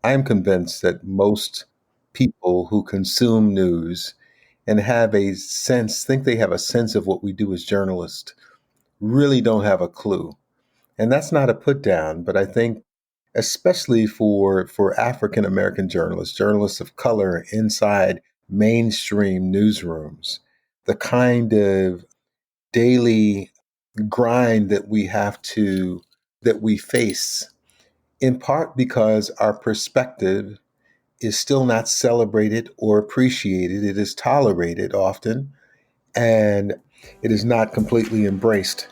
I'm convinced that most people who consume news and think they have a sense of what we do as journalists really don't have a clue. And that's not a put down, but I think especially for African American journalists, journalists of color inside mainstream newsrooms, the kind of daily grind that we face, in part because our perspective is still not celebrated or appreciated. It is tolerated often, and it is not completely embraced.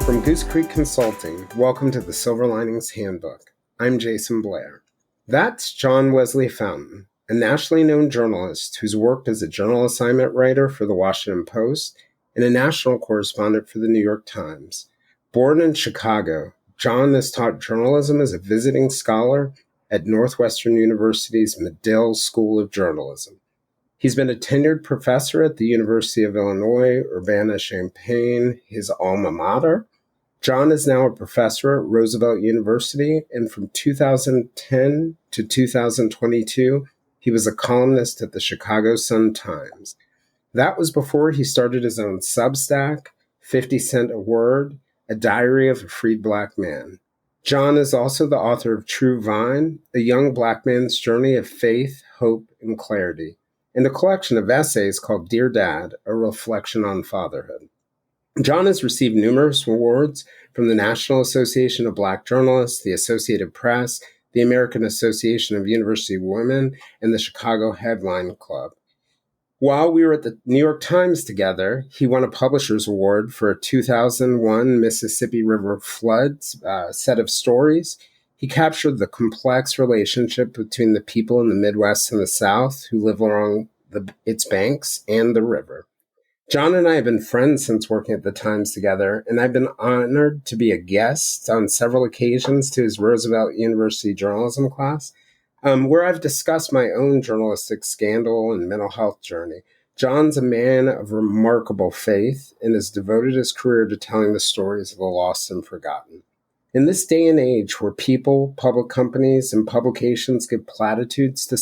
From Goose Creek Consulting, welcome to the Silver Linings Handbook. I'm Jason Blair. That's John Wesley Fountain, a nationally known journalist who's worked as a journal assignment writer for the Washington Post and a national correspondent for the New York Times. Born in Chicago, John has taught journalism as a visiting scholar at Northwestern University's Medill School of Journalism. He's been a tenured professor at the University of Illinois, Urbana-Champaign, his alma mater. John is now a professor at Roosevelt University, and from 2010 to 2022, he was a columnist at the Chicago Sun-Times. That was before he started his own Substack, 50 Cent a Word, a diary of a freed black man. John is also the author of True Vine, a young black man's journey of faith, hope, and clarity, and a collection of essays called Dear Dad, a reflection on fatherhood. John has received numerous awards from the National Association of Black Journalists, the Associated Press, the American Association of University Women, and the Chicago Headline Club. While we were at the New York Times together, he won a Publisher's Award for a 2001 Mississippi River floods set of stories. He captured the complex relationship between the people in the Midwest and the South who live along its banks and the river. John and I have been friends since working at the Times together, and I've been honored to be a guest on several occasions to his Roosevelt University journalism class, where I've discussed my own journalistic scandal and mental health journey. John's a man of remarkable faith and has devoted his career to telling the stories of the lost and forgotten. In this day and age where people, public companies, and publications give platitudes to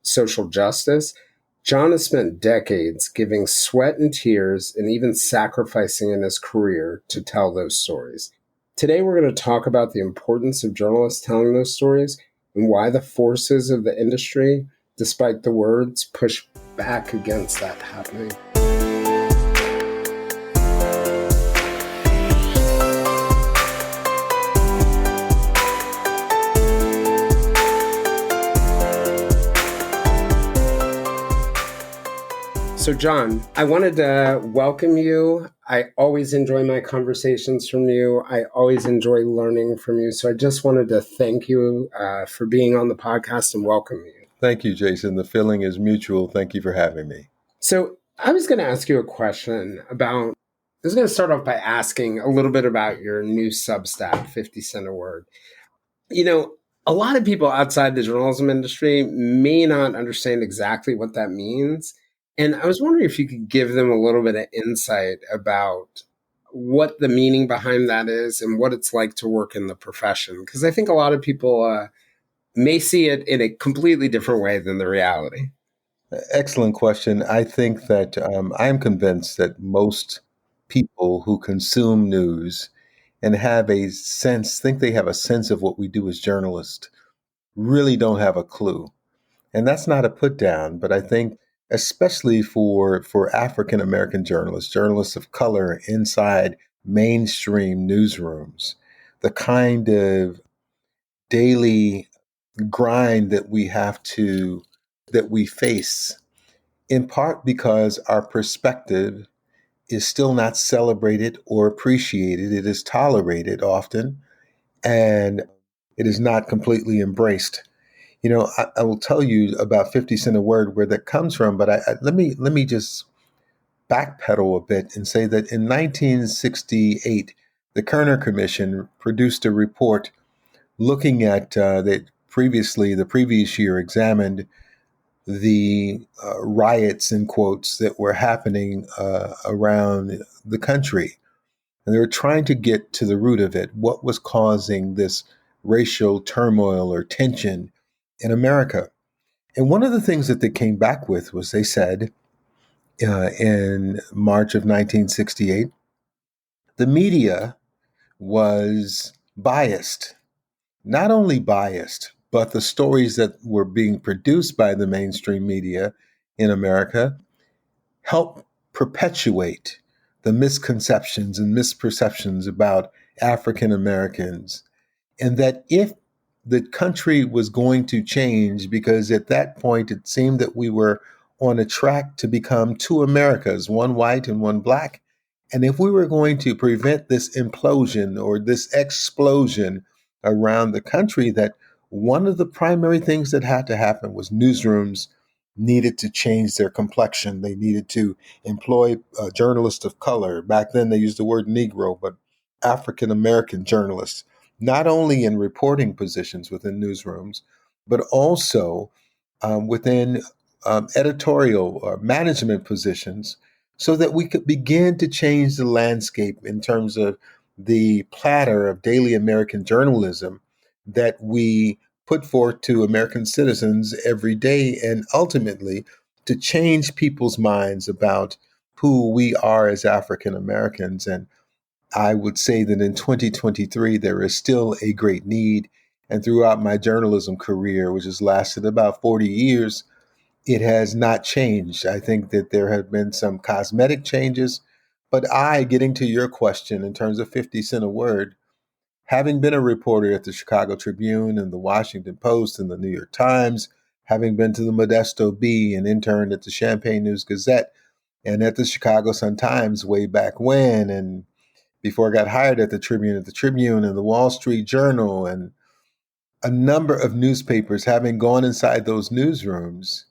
social justice, John has spent decades giving sweat and tears and even sacrificing in his career to tell those stories. Today, we're going to talk about the importance of journalists telling those stories and why the forces of the industry, despite the words, push back against that happening. So, John, I wanted to welcome you. I always enjoy my conversations from you. I always enjoy learning from you. So I just wanted to thank you for being on the podcast and welcome you. Thank you, Jason. The feeling is mutual. Thank you for having me. So I was going to ask you a question I was going to start off by asking a little bit about your new Substack, 50 Cent a Word. You know, a lot of people outside the journalism industry may not understand exactly what that means. And I was wondering if you could give them a little bit of insight about what the meaning behind that is and what it's like to work in the profession. Because I think a lot of people may see it in a completely different way than the reality. Excellent question. I think that I'm convinced that most people who consume news and think they have a sense of what we do as journalists really don't have a clue. And that's not a put down, but I think especially for African American journalists, journalists of color inside mainstream newsrooms, the kind of daily grind that we face, in part because our perspective is still not celebrated or appreciated. It is tolerated often, and it is not completely embraced. You know, I will tell you about 50 Cent a Word, where that comes from, but let me just backpedal a bit and say that in 1968, the Kerner Commission produced a report looking at the previous year examined the riots, in quotes, that were happening around the country. And they were trying to get to the root of it. What was causing this racial turmoil or tension in America? And one of the things that they came back with was they said in March of 1968, the media was biased. Not only biased, but the stories that were being produced by the mainstream media in America helped perpetuate the misconceptions and misperceptions about African Americans. And that if the country was going to change, because at that point it seemed that we were on a track to become two Americas, one white and one black. And if we were going to prevent this implosion or this explosion around the country, that one of the primary things that had to happen was newsrooms needed to change their complexion. They needed to employ journalists of color. Back then they used the word Negro, but African American journalists, not only in reporting positions within newsrooms, but also within editorial or management positions, so that we could begin to change the landscape in terms of the platter of daily American journalism that we put forth to American citizens every day, and ultimately to change people's minds about who we are as African Americans. And I would say that in 2023, there is still a great need. And throughout my journalism career, which has lasted about 40 years, it has not changed. I think that there have been some cosmetic changes. But getting to your question in terms of 50 cent a word, having been a reporter at the Chicago Tribune and the Washington Post and the New York Times, having been to the Modesto Bee and interned at the Champaign News Gazette and at the Chicago Sun-Times way back when, and before I got hired at the Tribune and the Wall Street Journal, and a number of newspapers, having gone inside those newsrooms,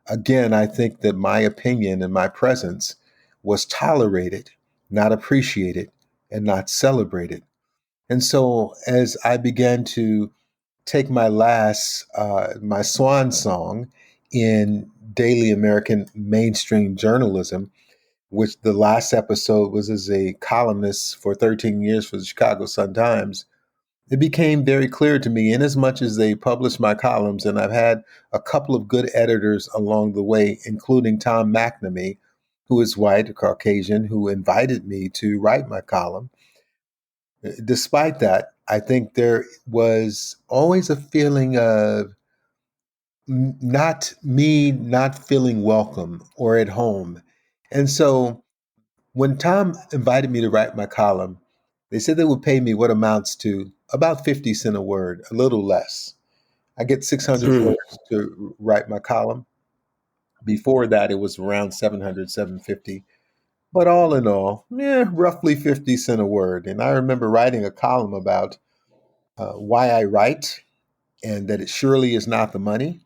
again, I think that my opinion and my presence was tolerated, not appreciated, and not celebrated. And so as I began to take my swan song in daily American mainstream journalism, which the last episode was as a columnist for 13 years for the Chicago Sun-Times, it became very clear to me, in as much as they published my columns, and I've had a couple of good editors along the way, including Tom McNamee, who is white, a Caucasian, who invited me to write my column. Despite that, I think there was always a feeling of not feeling welcome or at home. And so when Tom invited me to write my column, they said they would pay me what amounts to about 50 cent a word, a little less. I get 600 Hmm. words to write my column. Before that, it was around 700, 750. But all in all, yeah, roughly 50 cent a word. And I remember writing a column about why I write and that it surely is not the money.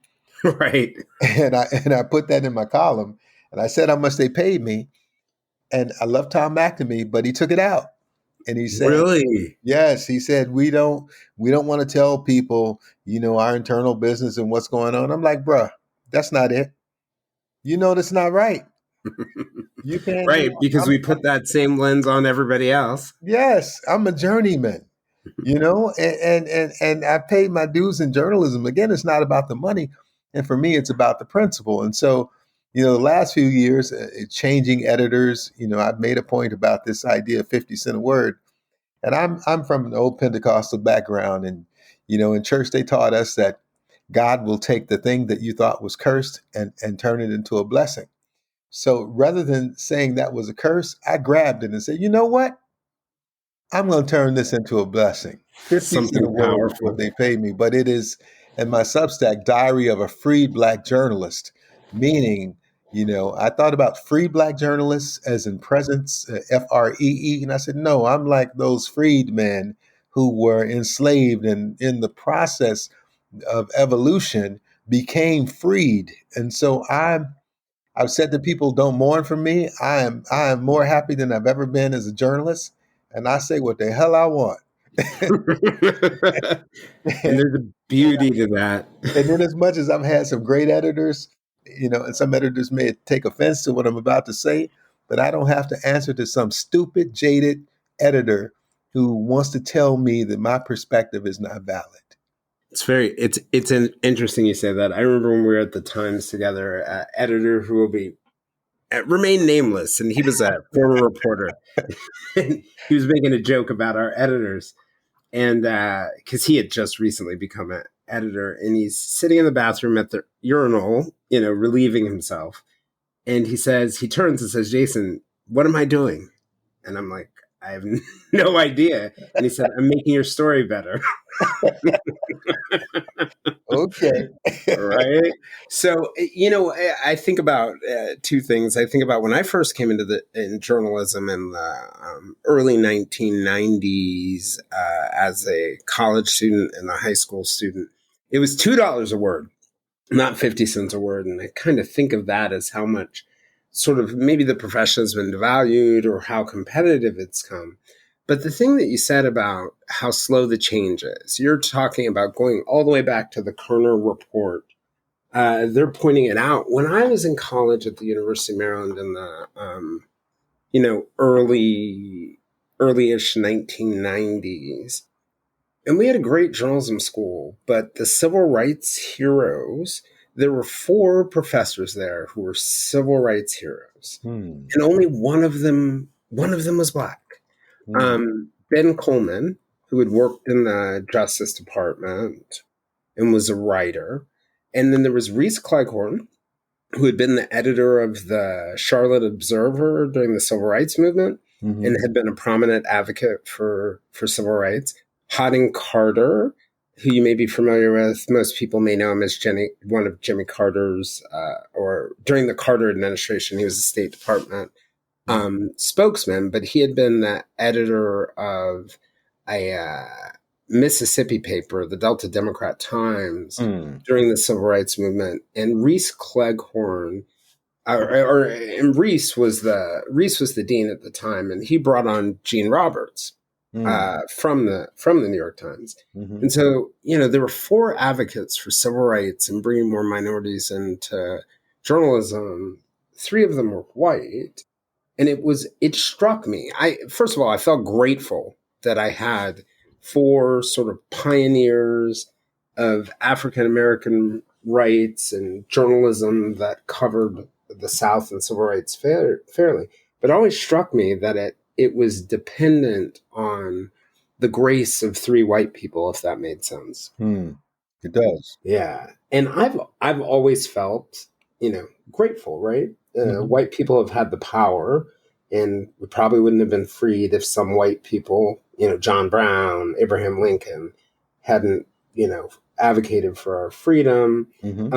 Right. And I put that in my column. And I said how much they paid me. And I love Tom McNamee, but he took it out. And he said, Really? yes, he said, we don't want to tell people, our internal business and what's going on. I'm like, bruh, that's not it. That's not right. You can't, Right, because we put that same lens on everybody else. yes, I'm a journeyman, and I paid my dues in journalism. Again, it's not about the money. And for me, it's about the principle. And so, the last few years, changing editors, I've made a point about this idea of 50 cent a word. And I'm from an old Pentecostal background, and in church they taught us that God will take the thing that you thought was cursed and turn it into a blessing. So rather than saying that was a curse, I grabbed it and said, you know what? I'm going to turn this into a blessing. 50 cent a Something word is what powerful. they pay me, but it is in my Substack, Diary of a Free Black Journalist, meaning, I thought about free Black journalists as in presence, FREE, and I said, no, I'm like those freedmen who were enslaved and in the process of evolution became freed. And so I've said to people, don't mourn for me. I am more happy than I've ever been as a journalist, and I say what the hell I want. And and, there's a beauty to that. and then, as much as I've had some great editors, And some editors may take offense to what I'm about to say, but I don't have to answer to some stupid, jaded editor who wants to tell me that my perspective is not valid. It's an interesting you say that. I remember when we were at the Times together, editor who will be remain nameless, and he was a former reporter. And he was making a joke about our editors, and because he had just recently become an editor, and he's sitting in the bathroom at the urinal, relieving himself, and he turns and says, "Jason, what am I doing?" And I'm like, "I have no idea." And he said, "I'm making your story better." Okay. Right. So, I think about two things. I think about when I first came in journalism in the early 1990s as a college student and a high school student. It was $2 a word, not 50 cents a word. And I kind of think of that as how much sort of maybe the profession has been devalued or how competitive it's come. But the thing that you said about how slow the change is, you're talking about going all the way back to the Kerner report. They're pointing it out. When I was in college at the University of Maryland in the, early-ish 1990s, and we had a great journalism school, but the civil rights heroes, there were 4 professors there who were civil rights heroes, Hmm. and only one of them was Black. Hmm. Ben Coleman, who had worked in the Justice Department and was a writer. And then there was Reese Cleghorn, who had been the editor of the Charlotte Observer during the Civil Rights Movement Mm-hmm. and had been a prominent advocate for civil rights. Hodding Carter, who you may be familiar with. Most people may know him as one of Jimmy Carter's, or during the Carter administration, he was the State Department spokesman, but he had been the editor of a Mississippi paper, the Delta Democrat Times, Hmm. during the Civil Rights Movement. And Reese Cleghorn, and Reese was the dean at the time, and he brought on Gene Roberts Hmm. from the New York Times. Mm-hmm. And so, there were 4 advocates for civil rights and bringing more minorities into journalism. 3 of them were white. And it struck me. First of all, I felt grateful that I had 4 sort of pioneers of African American rights and journalism that covered the South and civil rights fairly. But it always struck me that it was dependent on the grace of 3 white people, if that made sense. Hmm. It does. Yeah. And I've always felt, grateful, right? Mm-hmm. White people have had the power, and we probably wouldn't have been freed if some white people, John Brown, Abraham Lincoln, hadn't, advocated for our freedom. Mm-hmm.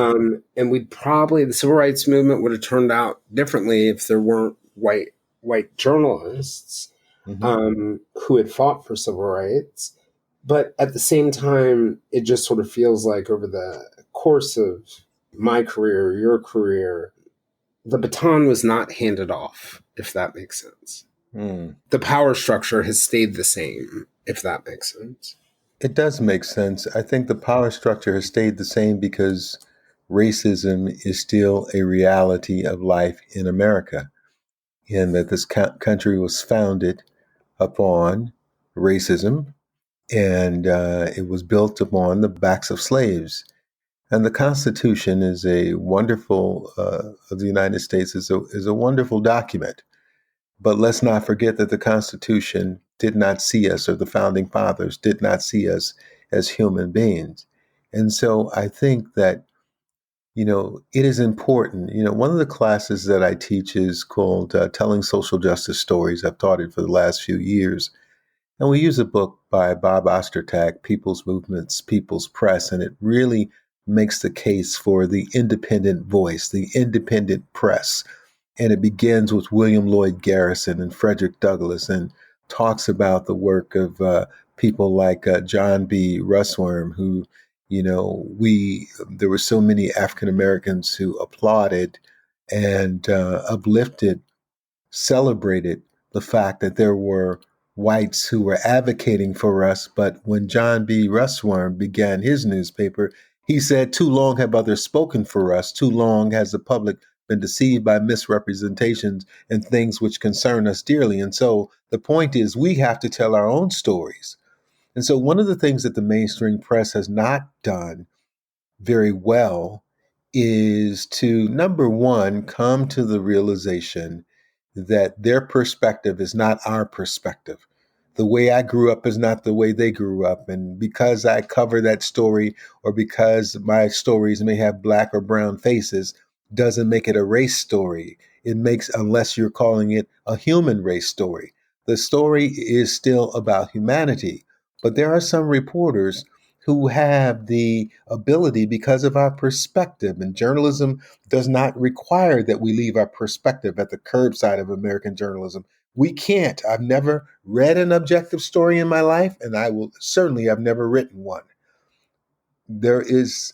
And the civil rights movement would have turned out differently if there weren't white journalists Mm-hmm. who had fought for civil rights. But at the same time, it just sort of feels like over the course of my career, your career, the baton was not handed off, if that makes sense. Hmm. The power structure has stayed the same, if that makes sense. It does make sense. I think the power structure has stayed the same because racism is still a reality of life in America, and that this country was founded upon racism, and it was built upon the backs of slaves. And the Constitution is a wonderful of the United States is a wonderful document. But let's not forget that the Constitution did not see us, or the founding fathers did not see us as human beings. And so I think that, it is important. One of the classes that I teach is called Telling Social Justice Stories. I've taught it for the last few years. And we use a book by Bob Ostertag, People's Movements, People's Press, and it really makes the case for the independent voice, the independent press. And it begins with William Lloyd Garrison and Frederick Douglass, and talks about the work of people like John B. Russwurm, who, there were so many African Americans who applauded and uplifted, celebrated the fact that there were whites who were advocating for us. But when John B. Russwurm began his newspaper, He said, too long have others spoken for us. Too long has the public been deceived by misrepresentations and things which concern us dearly. And so the point is, we have to tell our own stories. And so one of the things that the mainstream press has not done very well is to, number one, come to the realization that their perspective is not our perspective. The way I grew up is not the way they grew up. And because I cover that story, or because my stories may have black or brown faces, doesn't make it a race story. It makes, unless you're calling it a human race story. The story is still about humanity. But there are some reporters who have the ability, because of our perspective, and journalism does not require that we leave our perspective at the curbside of American journalism. We can't. I've never read an objective story in my life, and I will certainly have never written one. There is,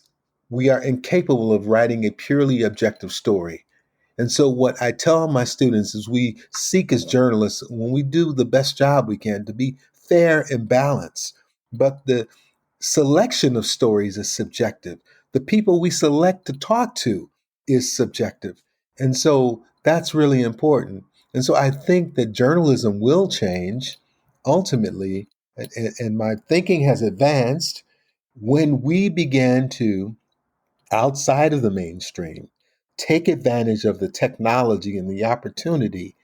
we are incapable of writing a purely objective story. And so, what I tell my students is, we seek as journalists, when we do the best job we can, to be fair and balanced. But the selection of stories is subjective. The people we select to talk to is subjective. And so that's really important. And so I think that journalism will change ultimately. And my thinking has advanced when we began to, outside of the mainstream, take advantage of the technology and the opportunity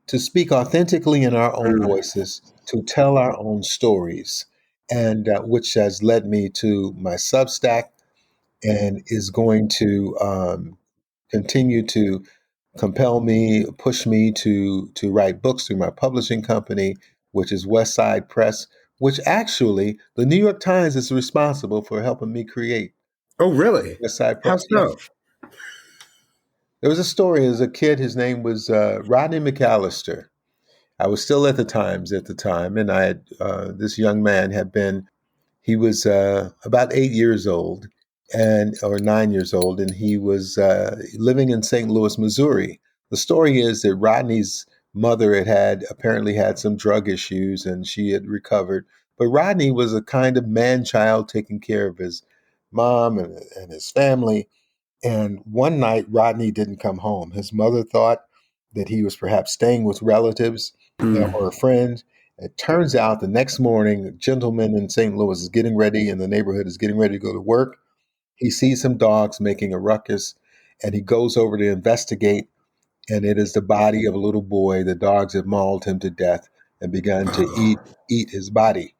to speak authentically in our own Mm. voices, to tell our own stories, and which has led me to my Substack, and is going to continue to compel me, push me to write books through my publishing company, which is West Side Press, which actually the New York Times is responsible for helping me create. Oh, really? West Side How Press, yeah. so? There was a story as a kid. His name was Rodney McAllister. I was still at the Times at the time, and I had this young man had been. He was about 8 years old, and or 9 years old, and he was living in St. Louis, Missouri. The story is that Rodney's mother had apparently had some drug issues, and she had recovered. But Rodney was a kind of man child, taking care of his mom and his family. And one night, Rodney didn't come home. His mother thought that he was perhaps staying with relatives Mm. or a friend. It turns out the next morning, a gentleman in St. Louis is getting ready, in the neighborhood is getting ready to go to work. He sees some dogs making a ruckus, and he goes over to investigate. And it is the body of a little boy. The dogs have mauled him to death and begun to eat his body.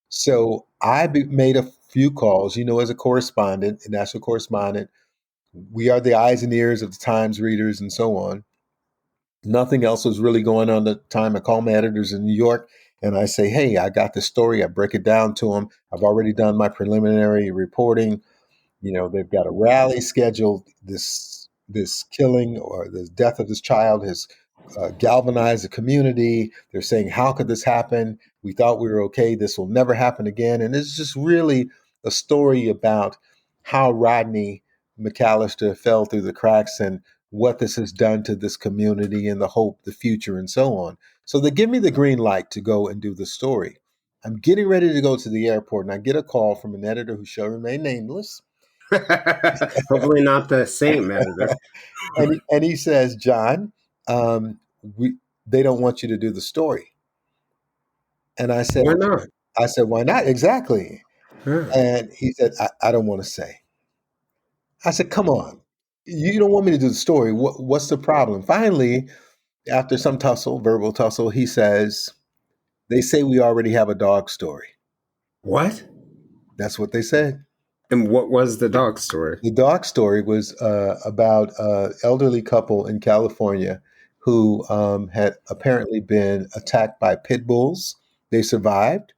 So made a few calls, as a correspondent, a national correspondent. We are the eyes and ears of the Times readers and so on. Nothing else was really going on at the time. I call my editors in New York and I say, hey, I got this story. I break it down to them. I've already done my preliminary reporting. They've got a rally scheduled. This killing or the death of this child has galvanized the community. They're saying, how could this happen? We thought we were okay. This will never happen again. And it's just really a story about how Rodney McAllister fell through the cracks, and what this has done to this community, and the hope, the future, and so on. So they give me the green light to go and do the story. I'm getting ready to go to the airport, and I get a call from an editor who shall remain nameless. Hopefully not the same editor. And he says, John, um, we they don't want you to do the story. And Why not? I said, why not? Exactly. Huh. And he said, I don't want to say. I said, come on. You don't want me to do the story. What's the problem? Finally, after some tussle, verbal tussle, he says, they say we already have a dog story. What? That's what they said. And what was the dog story? The dog story was about an elderly couple in California who had apparently been attacked by pit bulls. They survived,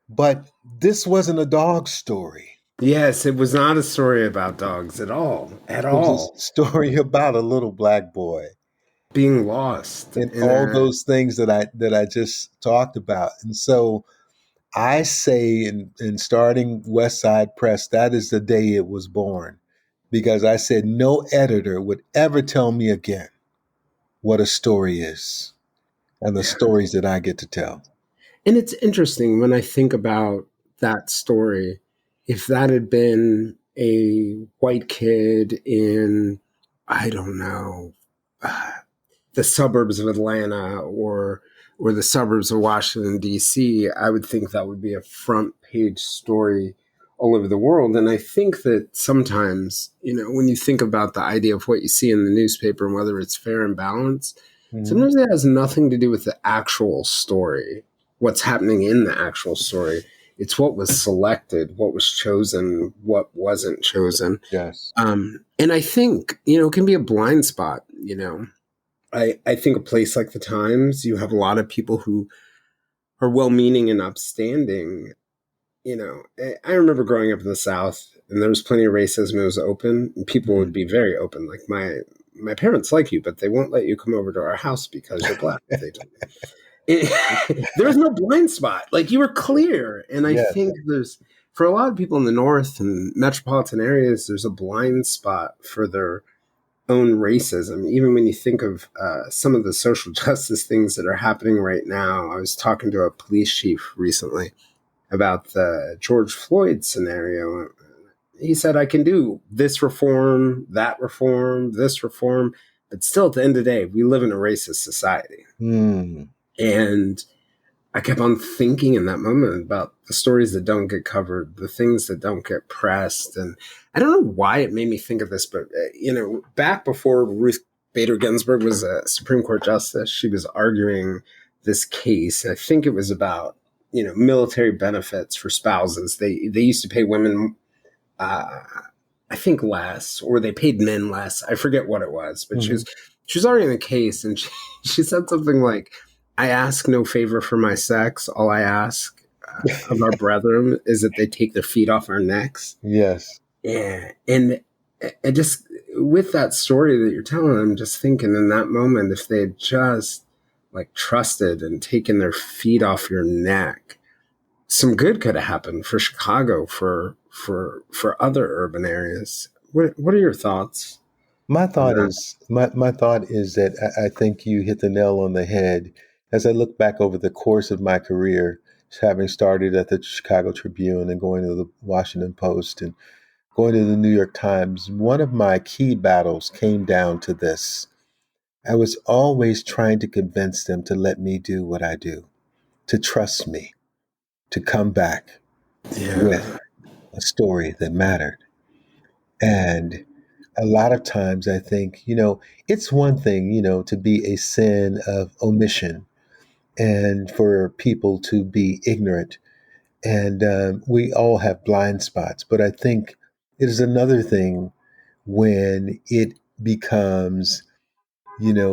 but this wasn't a dog story. Yes, it was not a story about dogs at all. At It was a all. story about a little black boy Being lost and in all a. those things that I just talked about. And so I say, in starting West Side Press, that is the day it was born, because I said no editor would ever tell me again what a story is and the Yeah. stories that I get to tell. And it's interesting when I think about that story. If that had been a white kid in, I don't know, uh, the suburbs of Atlanta or the suburbs of Washington D.C., I would think that would be a front page story all over the world. And I think that sometimes, when you think about the idea of what you see in the newspaper and whether it's fair and balanced, Hmm. sometimes it has nothing to do with the actual story, what's happening in the actual story. It's what was selected, what was chosen, what wasn't chosen. Yes. And I think, it can be a blind spot. I think a place like the Times, you have a lot of people who are well meaning and upstanding. I remember growing up in the South and there was plenty of racism. It was open and people would Mhm. be very open. Like my parents like you, but they won't let you come over to our house because you're black. They told me. There was no blind spot. Like you were clear. And I Yes. think for a lot of people in the North and metropolitan areas, there's a blind spot for their own racism. Even when you think of some of the social justice things that are happening right now, I was talking to a police chief recently about the George Floyd scenario. He said, I can do this reform, that reform, this reform, but still at the end of the day, we live in a racist society. Mm. And I kept on thinking in that moment about the stories that don't get covered, the things that don't get pressed. And I don't know why it made me think of this, but, back before Ruth Bader Ginsburg was a Supreme Court justice, she was arguing this case. I think it was about, military benefits for spouses. They used to pay women, uh, I think less, or they paid men less. I forget what it was, but Hmm. she was arguing the case, and she said something like, "I ask no favor for my sex. All I ask of our brethren is that they take their feet off our necks." Yes. Yeah, and I just with that story that you're telling, I'm just thinking in that moment, if they had just like trusted and taken their feet off your neck, some good could have happened for Chicago, for other urban areas. What are your thoughts on that? My thought is that I think you hit the nail on the head. As I look back over the course of my career, having started at the Chicago Tribune and going to the Washington Post and going to the New York Times, one of my key battles came down to this. I was always trying to convince them to let me do what I do, to trust me, to come back with Yeah. a story that mattered. And a lot of times I think, it's one thing, to be a sin of omission and for people to be ignorant. And we all have blind spots. But I think it is another thing when it becomes,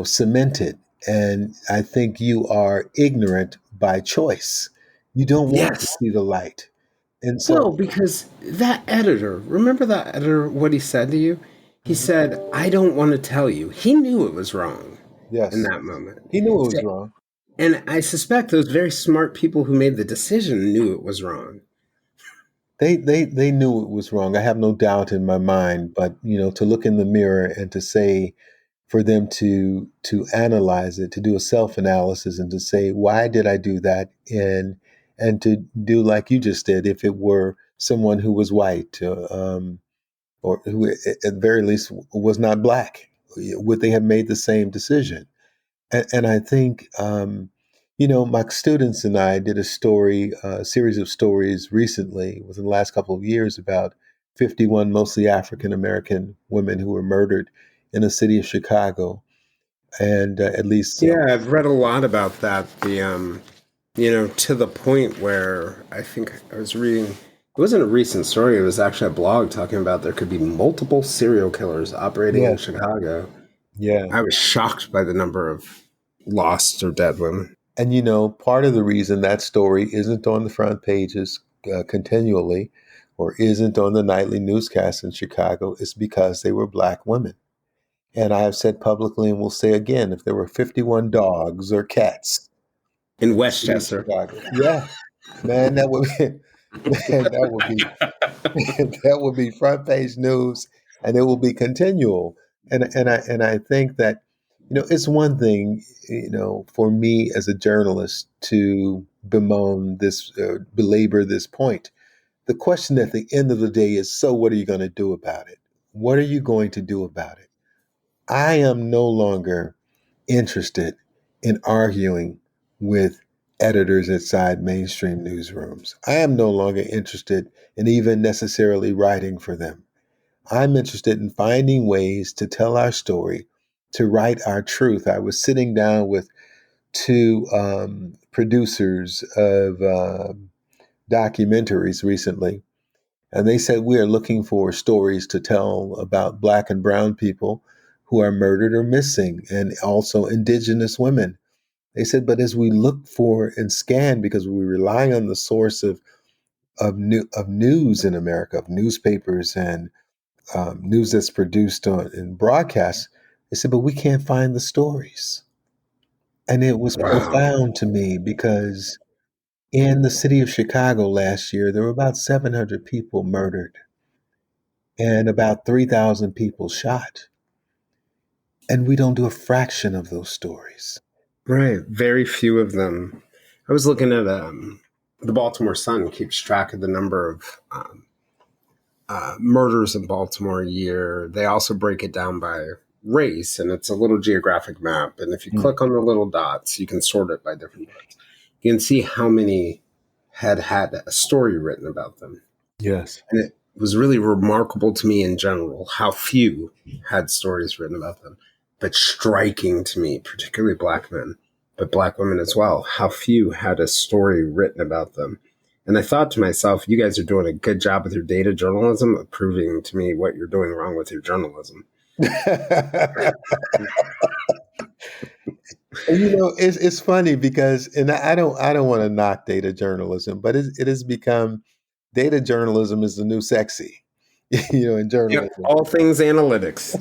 cemented. And I think you are ignorant by choice. You don't want to Yes. see the light. And so, Well, because that editor, remember that editor, what he said to you? He mhm, said, I don't want to tell you. He knew it was wrong in yes, that moment. he knew it was wrong. And I suspect those very smart people who made the decision knew it was wrong. They knew it was wrong. I have no doubt in my mind. But to look in the mirror and to say, for them to analyze it, to do a self analysis, and to say, why did I do that? And to do like you just did, if it were someone who was white, or who at the very least was not black, would they have made the same decision? And I think, my students and I did a series of stories recently, within the last couple of years, about 51 mostly African American women who were murdered in the city of Chicago. And at least, Yeah, I've read a lot about that. To the point where I think I was reading, it wasn't a recent story, it was actually a blog talking about there could be multiple serial killers operating in yes, Chicago. yeah. I was shocked by the number of lost or dead women. And, part of the reason that story isn't on the front pages continually, or isn't on the nightly newscasts in Chicago, is because they were black women. And I have said publicly and will say again, if there were 51 dogs or cats In in the city of Westchester. Chicago, yeah, man, that would be, man, that would be that would be front page news, and it will be continual. And I think that it's one thing for me as a journalist to belabor this point, the question at the end of the day is, so what are you going to do about it? What are you going to do about it? I am no longer interested in arguing with editors inside mainstream newsrooms. I am no longer interested in even necessarily writing for them. I'm interested in finding ways to tell our story, to write our truth. I was sitting down with two producers of documentaries recently, and they said we are looking for stories to tell about Black and Brown people who are murdered or missing, and also Indigenous women. They said, but as we look for and scan, because we rely on the source of news in America, of newspapers and news that's produced on in broadcasts, they said, but we can't find the stories. And it was Wow. profound to me because in the city of Chicago last year, there were about 700 people murdered and about 3,000 people shot. And we don't do a fraction of those stories. Right. Very few of them. I was looking at the Baltimore Sun keeps track of the number of murders in Baltimore a year. They also break it down by race, and it's a little geographic map. And if you Mm. click on the little dots, you can sort it by different parts. You can see how many had a story written about them. Yes. And it was really remarkable to me in general how few had stories written about them, but striking to me, particularly Black men, but Black women as well, how few had a story written about them. And I thought to myself, you guys are doing a good job with your data journalism of proving to me what you're doing wrong with your journalism. It's funny because, and I don't want to knock data journalism, but it has become, data journalism is the new sexy, in Yep, journalism. all things analytics.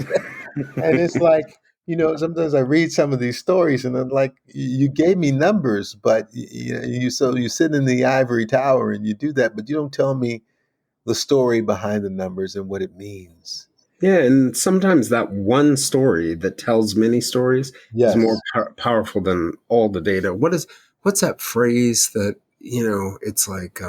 And it's like, sometimes I read some of these stories and I'm like, you gave me numbers, but you sit in the ivory tower and you do that, but you don't tell me the story behind the numbers and what it means. Yeah, and sometimes that one story that tells many stories is more Yes. powerful than all the data. What's that phrase that it's like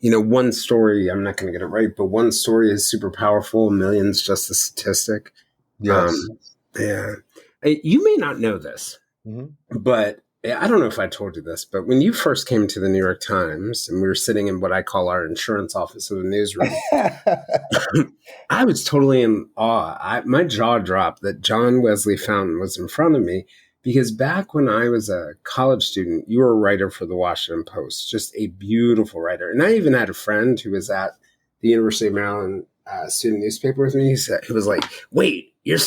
one story. I'm not going to get it right, but one story is super powerful. Millions just a statistic. Yes. Um, yeah, you may not know this, Hmm. but I don't know if I told you this, but when you first came to the New York Times and we were sitting in what I call our insurance office of the newsroom, I was totally in awe. My jaw dropped that John Wesley Fountain was in front of me because back when I was a college student, you were a writer for the Washington Post, just a beautiful writer. And I even had a friend who was at the University of Maryland student newspaper with me. He was like, "Wait, you're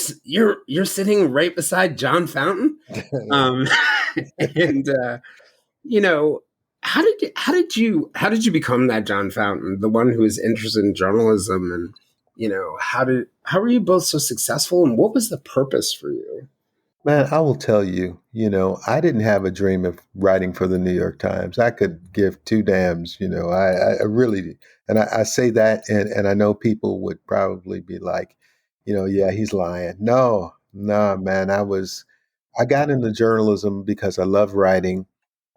sitting right beside John Fountain?" Yeah. Um, and you know, how did you become that John Fountain, the one who was interested in journalism, and how were you both so successful, and what was the purpose for you? Man, I will tell you, I didn't have a dream of writing for the New York Times. I could give two dams, I really, and I say that, and I know people would probably be like, yeah, he's lying. No, no, man, I got into journalism because I love writing,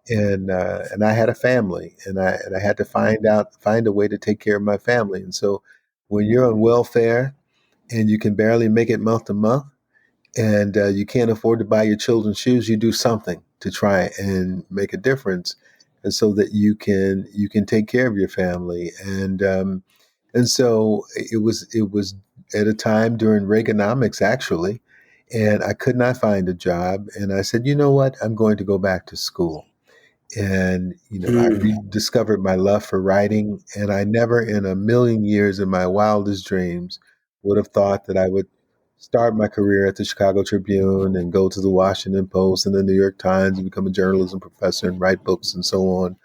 and I had a family, and I had to find a way to take care of my family. And so when you're on welfare and you can barely make it month to month, and you can't afford to buy your children shoes, you do something to try and make a difference, and so that you can take care of your family. And so it was at a time during Reaganomics, actually, and I could not find a job, and I said, you know what, I'm going to go back to school. And I Mm. rediscovered my love for writing, and I never in a million years in my wildest dreams would have thought that I would start my career at the Chicago Tribune and go to the Washington Post and the New York Times and become a journalism professor and write books and so on.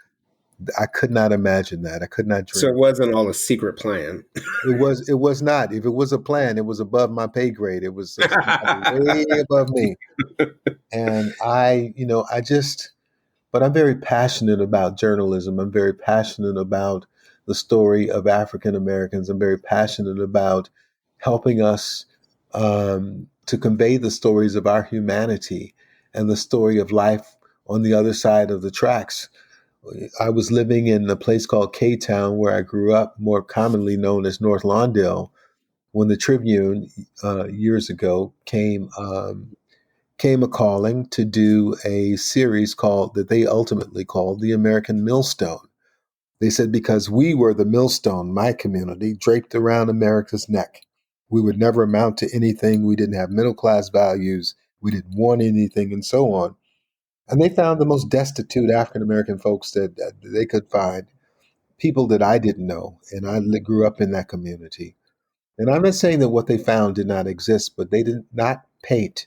I could not imagine that. I could not So dream. it wasn't all a secret plan. It was not. If it was a plan, it was above my pay grade. It was somebody way above me. And I just, but I'm very passionate about journalism. I'm very passionate about the story of African Americans. I'm very passionate about helping us to convey the stories of our humanity and the story of life on the other side of the tracks, I was living in a place called K-Town where I grew up, more commonly known as North Lawndale, when the Tribune years ago came a calling to do a series called that they ultimately called the American Millstone. They said because we were the millstone, my community, draped around America's neck. We would never amount to anything. We didn't have middle class values. We didn't want anything, and so on. And they found the most destitute African American folks that they could find, people that I didn't know. And I grew up in that community. And I'm not saying that what they found did not exist, but they did not paint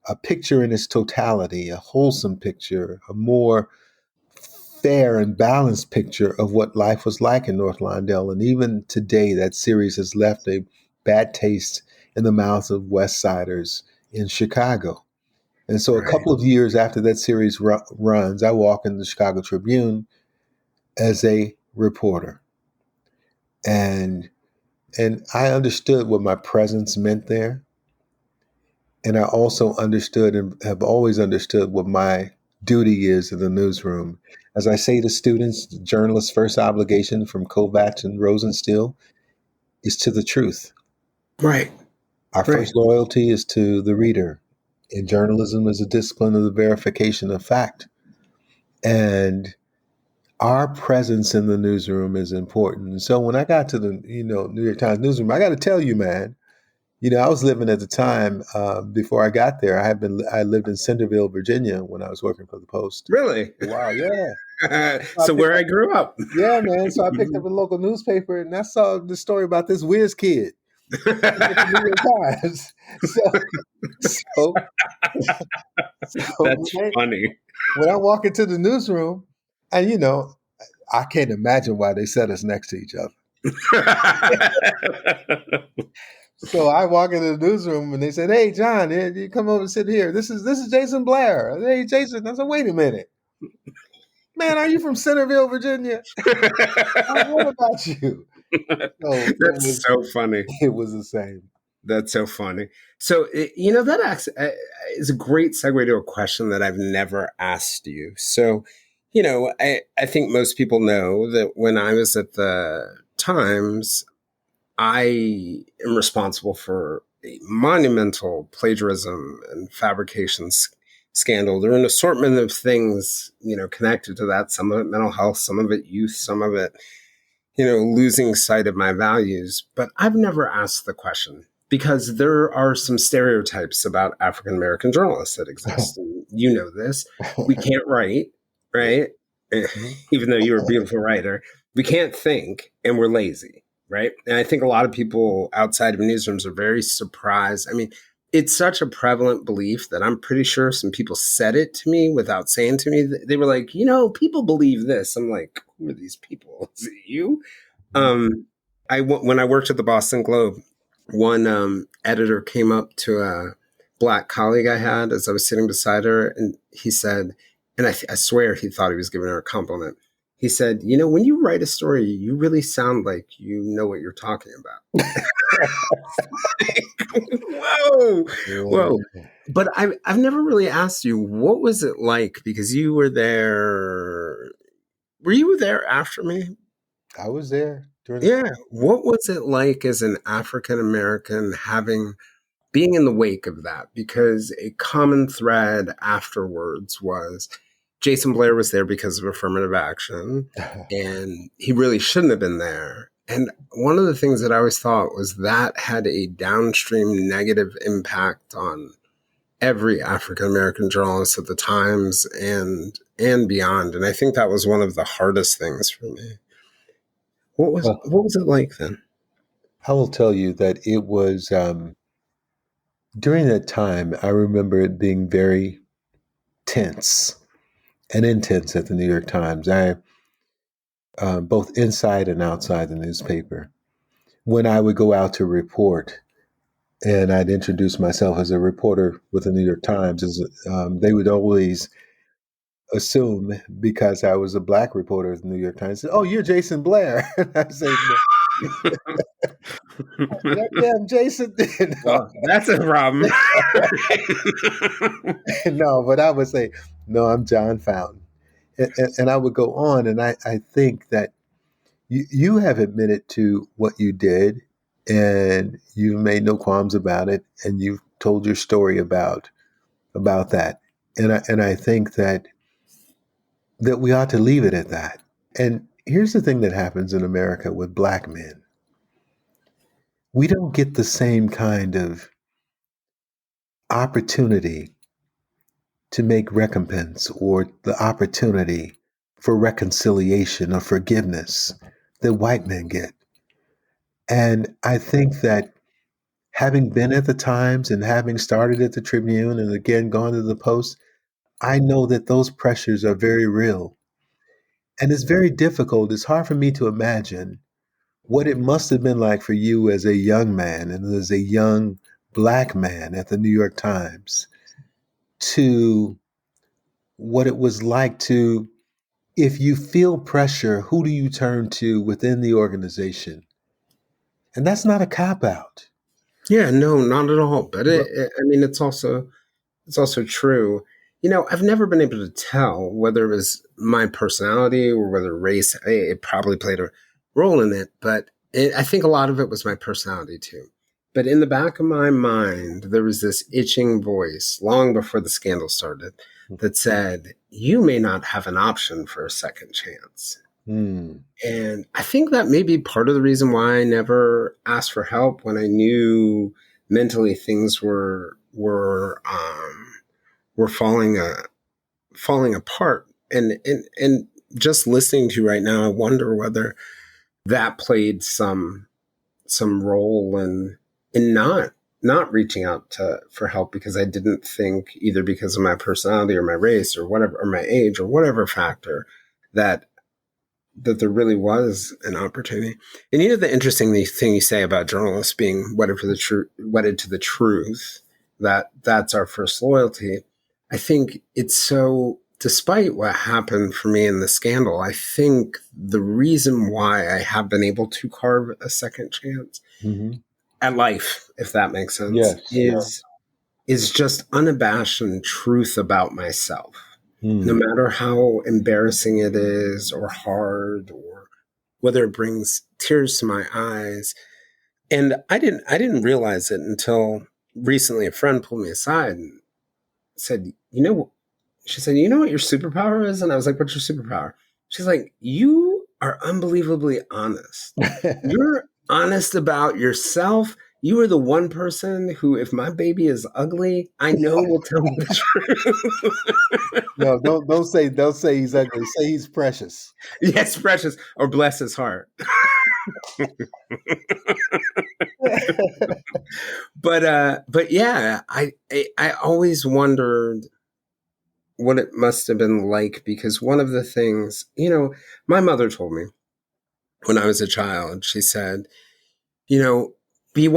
a picture in its totality, a wholesome picture, a more fair and balanced picture of what life was like in North Lawndale. And even today, that series has left a bad taste in the mouths of West Siders in Chicago. And so a Right. couple of years after that series runs, I walk in the Chicago Tribune as a reporter. And I understood what my presence meant there. And I also understood and have always understood what my duty is in the newsroom. As I say to students, the journalist's first obligation from Kovacs and Rosenstiel is to the truth. Right. Our Right. first loyalty is to the reader. And journalism is a discipline of the verification of fact. And our presence in the newsroom is important. And so when I got to the New York Times newsroom, I got to tell you, man, I was living at the time before I got there. I lived in Centerville, Virginia, when I was working for the Post. Really? Wow, yeah. So I So where picked I up, grew up. yeah, man. So I picked up a local newspaper, and I saw the story about this whiz kid working at the New York Times. So, That's when funny. I walk into the newsroom, and I can't imagine why they set us next to each other. So I walk into the newsroom and they said, "Hey, John, you come over and sit here. This is Jason Blair." Hey, Jason. I said, "Wait a minute, man. Are you from Centerville, Virginia? I've heard about you." So That's so funny. it was the same. That's so funny. So, that is a great segue to a question that I've never asked you. So, I think most people know that when I was at the Times, I am responsible for a monumental plagiarism and fabrications scandal. There are an assortment of things, connected to that. Some of it mental health, some of it youth, some of it, losing sight of my values. But I've never asked the question because there are some stereotypes about African American journalists that exist. And you know this. We can't write, right? Even though you're a beautiful writer, we can't think and we're lazy, right? And I think a lot of people outside of newsrooms are very surprised. I mean, it's such a prevalent belief that I'm pretty sure some people said it to me without saying to me. They were like, people believe this. I'm like, who are these people? Is it you? Um, when I worked at the Boston Globe, one editor came up to a black colleague I had as I was sitting beside her, and he said, and I swear he thought he was giving her a compliment. He said, when you write a story, you really sound like you know what you're talking about. Whoa, whoa. Yeah. But I've never really asked you, what was it like? Because you were there. Were you there after me? I was there during the Yeah. time. What was it like as an African American being in the wake of that? Because a common thread afterwards was Jason Blair was there because of affirmative action, and he really shouldn't have been there. And one of the things that I always thought was that had a downstream negative impact on every African American journalist at the Times and beyond. And I think that was one of the hardest things for me. Well, What was it like then? I will tell you that it was during that time. I remember it being very tense and intense at the New York Times. I both inside and outside the newspaper. When I would go out to report, and I'd introduce myself as a reporter with the New York Times, they would always assume because I was a black reporter at the New York Times, "Oh, you're Jason Blair." And I say, "No, yeah, I'm Jason." No, Well, that's a problem. no, but I would say, "No, I'm John Fountain." And I would go on, and I think that you have admitted to what you did, and you've made no qualms about it, and you've told your story about that. And I think that we ought to leave it at that. And here's the thing that happens in America with black men. We don't get the same kind of opportunity to make recompense or the opportunity for reconciliation or forgiveness that white men get. And I think that having been at the Times and having started at the Tribune and again gone to the Post, I know that those pressures are very real. And it's very difficult. It's hard for me to imagine what it must have been like for you as a young man and as a young black man at the New York Times to what it was like to, if you feel pressure, who do you turn to within the organization? And that's not a cop out. Yeah, no, not at all. But But I mean, it's also true. I've never been able to tell whether it was my personality or whether race. It probably played a role in it, but I think a lot of it was my personality too. But in the back of my mind, there was this itching voice long before the scandal started that said, "You may not have an option for a second chance." mm, And I think that may be part of the reason why I never asked for help when I knew mentally things were falling apart. And just listening to you right now, I wonder whether that played some role in not reaching out to for help because I didn't think, either because of my personality or my race or whatever, or my age or whatever factor, that there really was an opportunity. And the interesting thing you say about journalists being wedded to the truth, that's our first loyalty. I think it's so, despite what happened for me in the scandal, I think the reason why I have been able to carve a second chance mm-hmm. at life, if that makes sense, Yes. is just unabashed truth about myself. No Mm, matter how embarrassing it is or hard or whether it brings tears to my eyes. And I didn't realize it until recently. A friend pulled me aside and said, she said, "You know what your superpower is?" And I was like, "What's your superpower?" She's like, "You are unbelievably honest. You're honest about yourself. You are the one person who, if my baby is ugly, I know will tell me the truth." no, don't say he's ugly. Say he's precious. Yes, precious, or bless his heart. But yeah, I always wondered what it must have been like, because one of the things, my mother told me when I was a child, she said, you know, be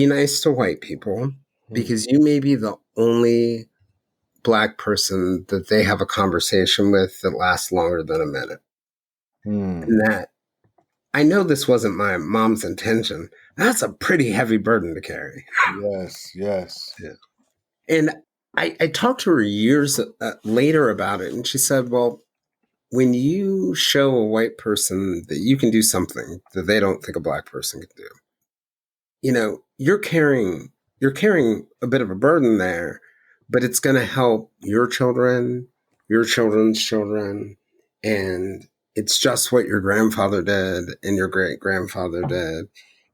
nice to white people Mm, because you may be the only black person that they have a conversation with that lasts longer than a minute. And mm. that, I know this wasn't my mom's intention. That's a pretty heavy burden to carry. Yes, yes. Yeah. And I talked to her years later about it, and she said, "Well, when you show a white person that you can do something that they don't think a black person can do, you're carrying a bit of a burden there, but it's going to help your children, your children's children, and it's just what your grandfather did and your great grandfather did."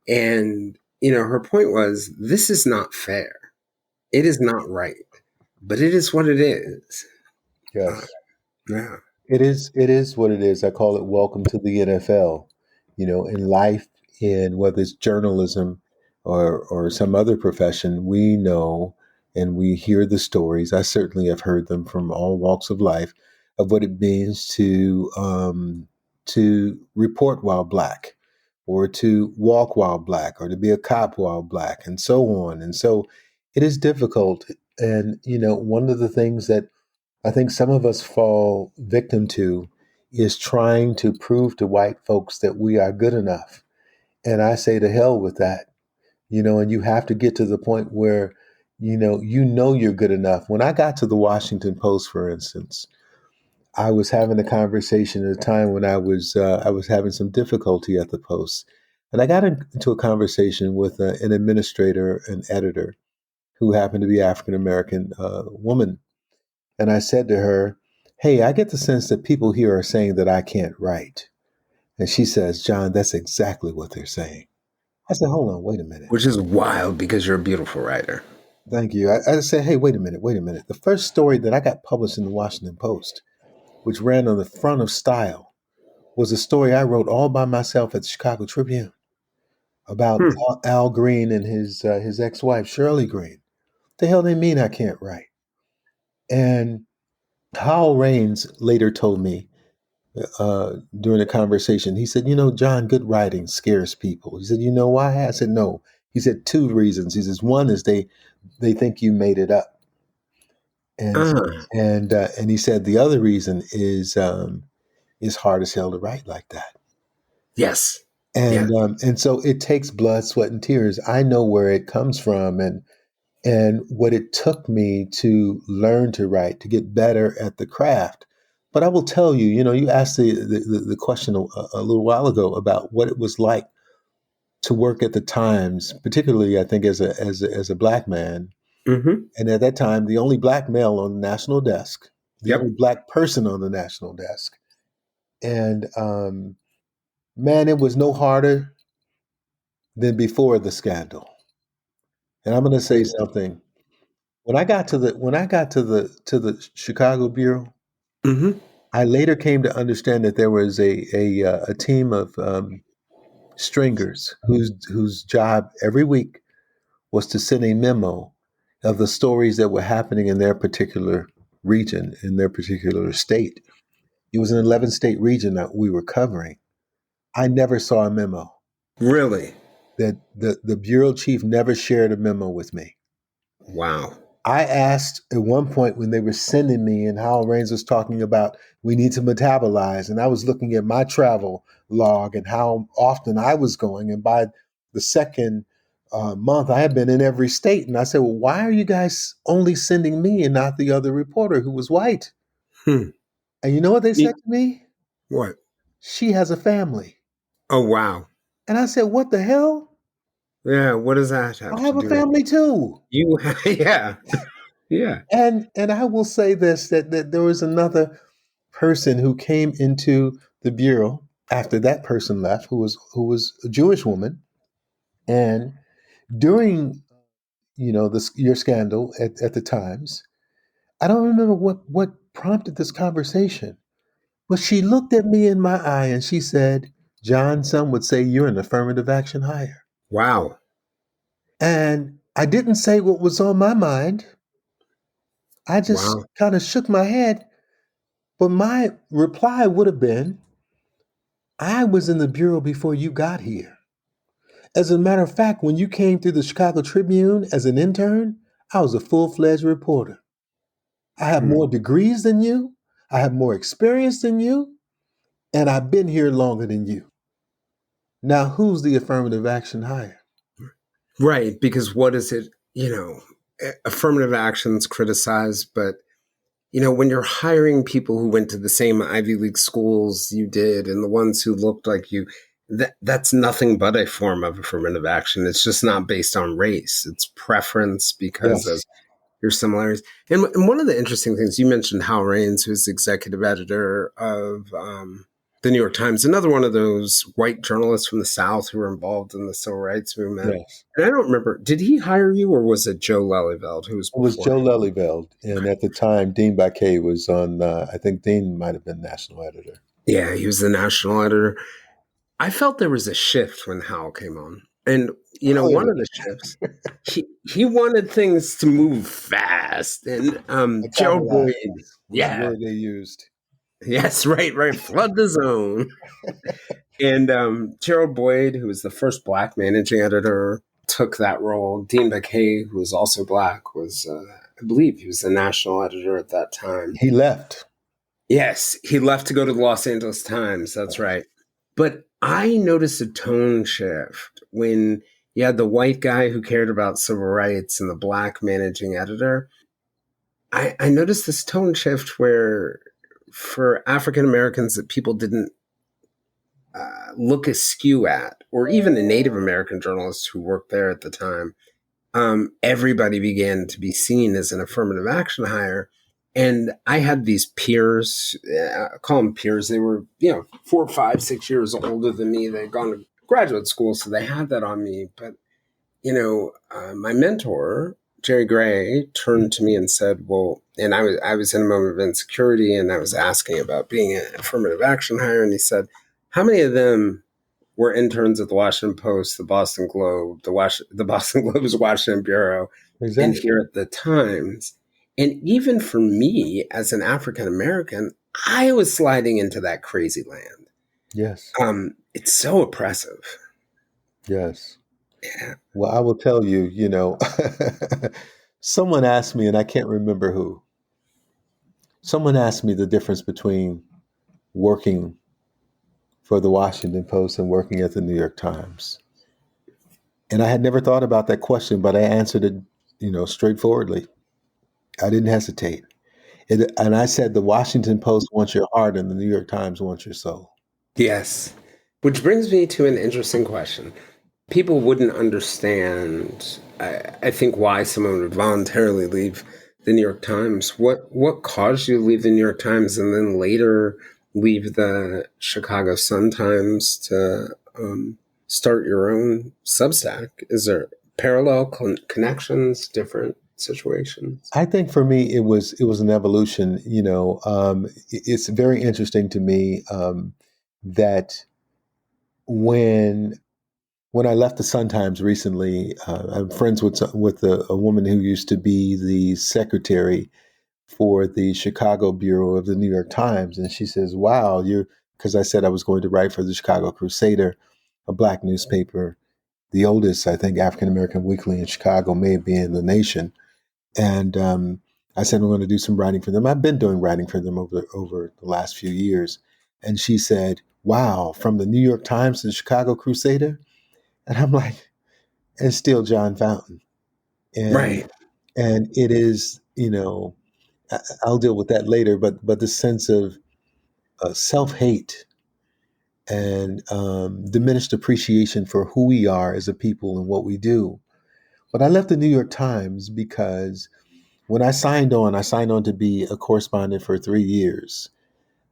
And her point was, this is not fair. It is not right, but it is what it is. Uh, Yes. yeah. It is what it is. I call it welcome to the NFL. In life, in whether it's journalism or some other profession, we know and we hear the stories. I certainly have heard them from all walks of life of what it means to report while black, or to walk while black, or to be a cop while black, and so on. And so it is difficult. And one of the things that I think some of us fall victim to is trying to prove to white folks that we are good enough. And I say to hell with that, and you have to get to the point where, you're good enough. When I got to the Washington Post, for instance, I was having a conversation at a time when I was having some difficulty at the Post, and I got into a conversation with an administrator, an editor, who happened to be African American woman, and I said to her, "Hey, I get the sense that people here are saying that I can't write," and she says, "John, that's exactly what they're saying." I said, "Hold on, wait a minute." Which is wild because you're a beautiful writer. Thank you. I said, "Hey, wait a minute, wait a minute." The first story that I got published in the Washington Post, which ran on the front of Style, was a story I wrote all by myself at the Chicago Tribune about Hmm. Al Green and his ex-wife Shirley Green. The hell they mean I can't write? And Howell Raines later told me during a conversation, he said, "You know, John, good writing scares people." He said, "You know why?" I said, "No." He said, "Two reasons." He says, "One is they think you made it up," and Ah, and he said the other reason is it's hard as hell to write like that. yes. Yeah. And so it takes blood, sweat, and tears. I know where it comes from, and what it took me to learn to write, to get better at the craft. But I will tell you, you know, you asked the question a little while ago about what it was like to work at the Times, particularly I think as a black man. Hmm. And at that time, the only black male on the national desk, the only Yep. black person on the national desk. And man, it was no harder than before the scandal. And I'm going to say something. When I got to the Chicago bureau, Hmm. I later came to understand that there was a team of stringers whose job every week was to send a memo of the stories that were happening in their particular region, in their particular state. It was an 11 state region that we were covering. I never saw a memo. Really? That the bureau chief never shared a memo with me. Wow. I asked at one point when they were sending me, and Howell Raines was talking about we need to metabolize, and I was looking at my travel log and how often I was going, and by the second month, I had been in every state, and I said, "Well, why are you guys only sending me and not the other reporter who was white?" Hmm. And you know what they said You- to me? What? She has a family, Oh, wow. and I said, "What the hell? Yeah. What does that I have to have a do with family too." you? Yeah. Yeah. And I will say this that there was another person who came into the bureau after that person left, who was a Jewish woman, and during this your scandal at the Times, I don't remember what prompted this conversation, but she looked at me in my eye and she said, "John, some would say you're an affirmative action hire," Wow. and I didn't say what was on my mind. I just Wow. kind of shook my head, but my reply would have been, "I was in the bureau before you got here. As a matter of fact, when you came through the Chicago Tribune as an intern, I was a full fledged reporter. I have Hmm. more degrees than you, I have more experience than you, and I've been here longer than you. Now, who's the affirmative action hire?" Right. Because what is it? Affirmative actions criticized, but when you're hiring people who went to the same Ivy League schools you did and the ones who looked like you, that's nothing but a form of affirmative action. It's just not based on race. It's preference because of Yes, your similarities. And one of the interesting things you mentioned, Hal Raines, who's executive editor of the New York Times, another one of those white journalists from the South who were involved in the civil rights movement. yes. And I don't remember, did he hire you or was it Joe Lelyveld who was It was before Joe him? Lelyveld, and at the time, Dean Baquet was on. I think Dean might have been national editor. Yeah, he was the national editor. I felt there was a shift when Hal came on. And, one Clearly, of the shifts, he wanted things to move fast. And Gerald Boyd, metabolize was the yeah, word they used. yes, right, right, flood the zone. And Gerald Boyd, who was the first black managing editor, took that role. Dean McKay, who was also black, was, I believe, he was the national editor at that time. He left. Yes, he left to go to the Los Angeles Times. That's right. But I noticed a tone shift when you had the white guy who cared about civil rights and the black managing editor. I noticed this tone shift where for African Americans that people didn't look askew at, or even the Native American journalists who worked there at the time, everybody began to be seen as an affirmative action hire. And I had these peers, I call them peers. They were, 4, 5, 6 years older than me. They'd gone to graduate school, so they had that on me. But, my mentor, Jerry Gray, turned to me and said, well, and I was in a moment of insecurity, and I was asking about being an affirmative action hire. And he said, how many of them were interns at the Washington Post, the Boston Globe, the Boston Globe's Washington Bureau, and Exactly. here at the Times? And even for me as an African American, I was sliding into that crazy land. Yes. It's so oppressive. Yes. Yeah. Well, I will tell you, someone asked me, and I can't remember who, someone asked me the difference between working for the Washington Post and working at the New York Times. And I had never thought about that question, but I answered it, straightforwardly. I didn't hesitate. And I said, the Washington Post wants your heart and the New York Times wants your soul. Yes. Which brings me to an interesting question. People wouldn't understand, I think, why someone would voluntarily leave the New York Times. What caused you to leave the New York Times and then later leave the Chicago Sun-Times to start your own Substack? Is there parallel connections, different situations? I think for me, it was an evolution. It's very interesting to me that when when I left the Sun Times recently, I'm friends with a woman who used to be the secretary for the Chicago bureau of the New York Times, and she says, "Wow, you're," because I said I was going to write for the Chicago Crusader, a black newspaper, the oldest, I think, African American weekly in Chicago, may be in the nation. And I said I'm going to do some writing for them. I've been doing writing for them over the last few years. And she said, "Wow, from the New York Times to the Chicago Crusader," and I'm like, "And still John Fountain." And Right. and it is, I'll deal with that later. But the sense of self hate and diminished appreciation for who we are as a people and what we do. But I left the New York Times because when I signed on to be a correspondent for 3 years.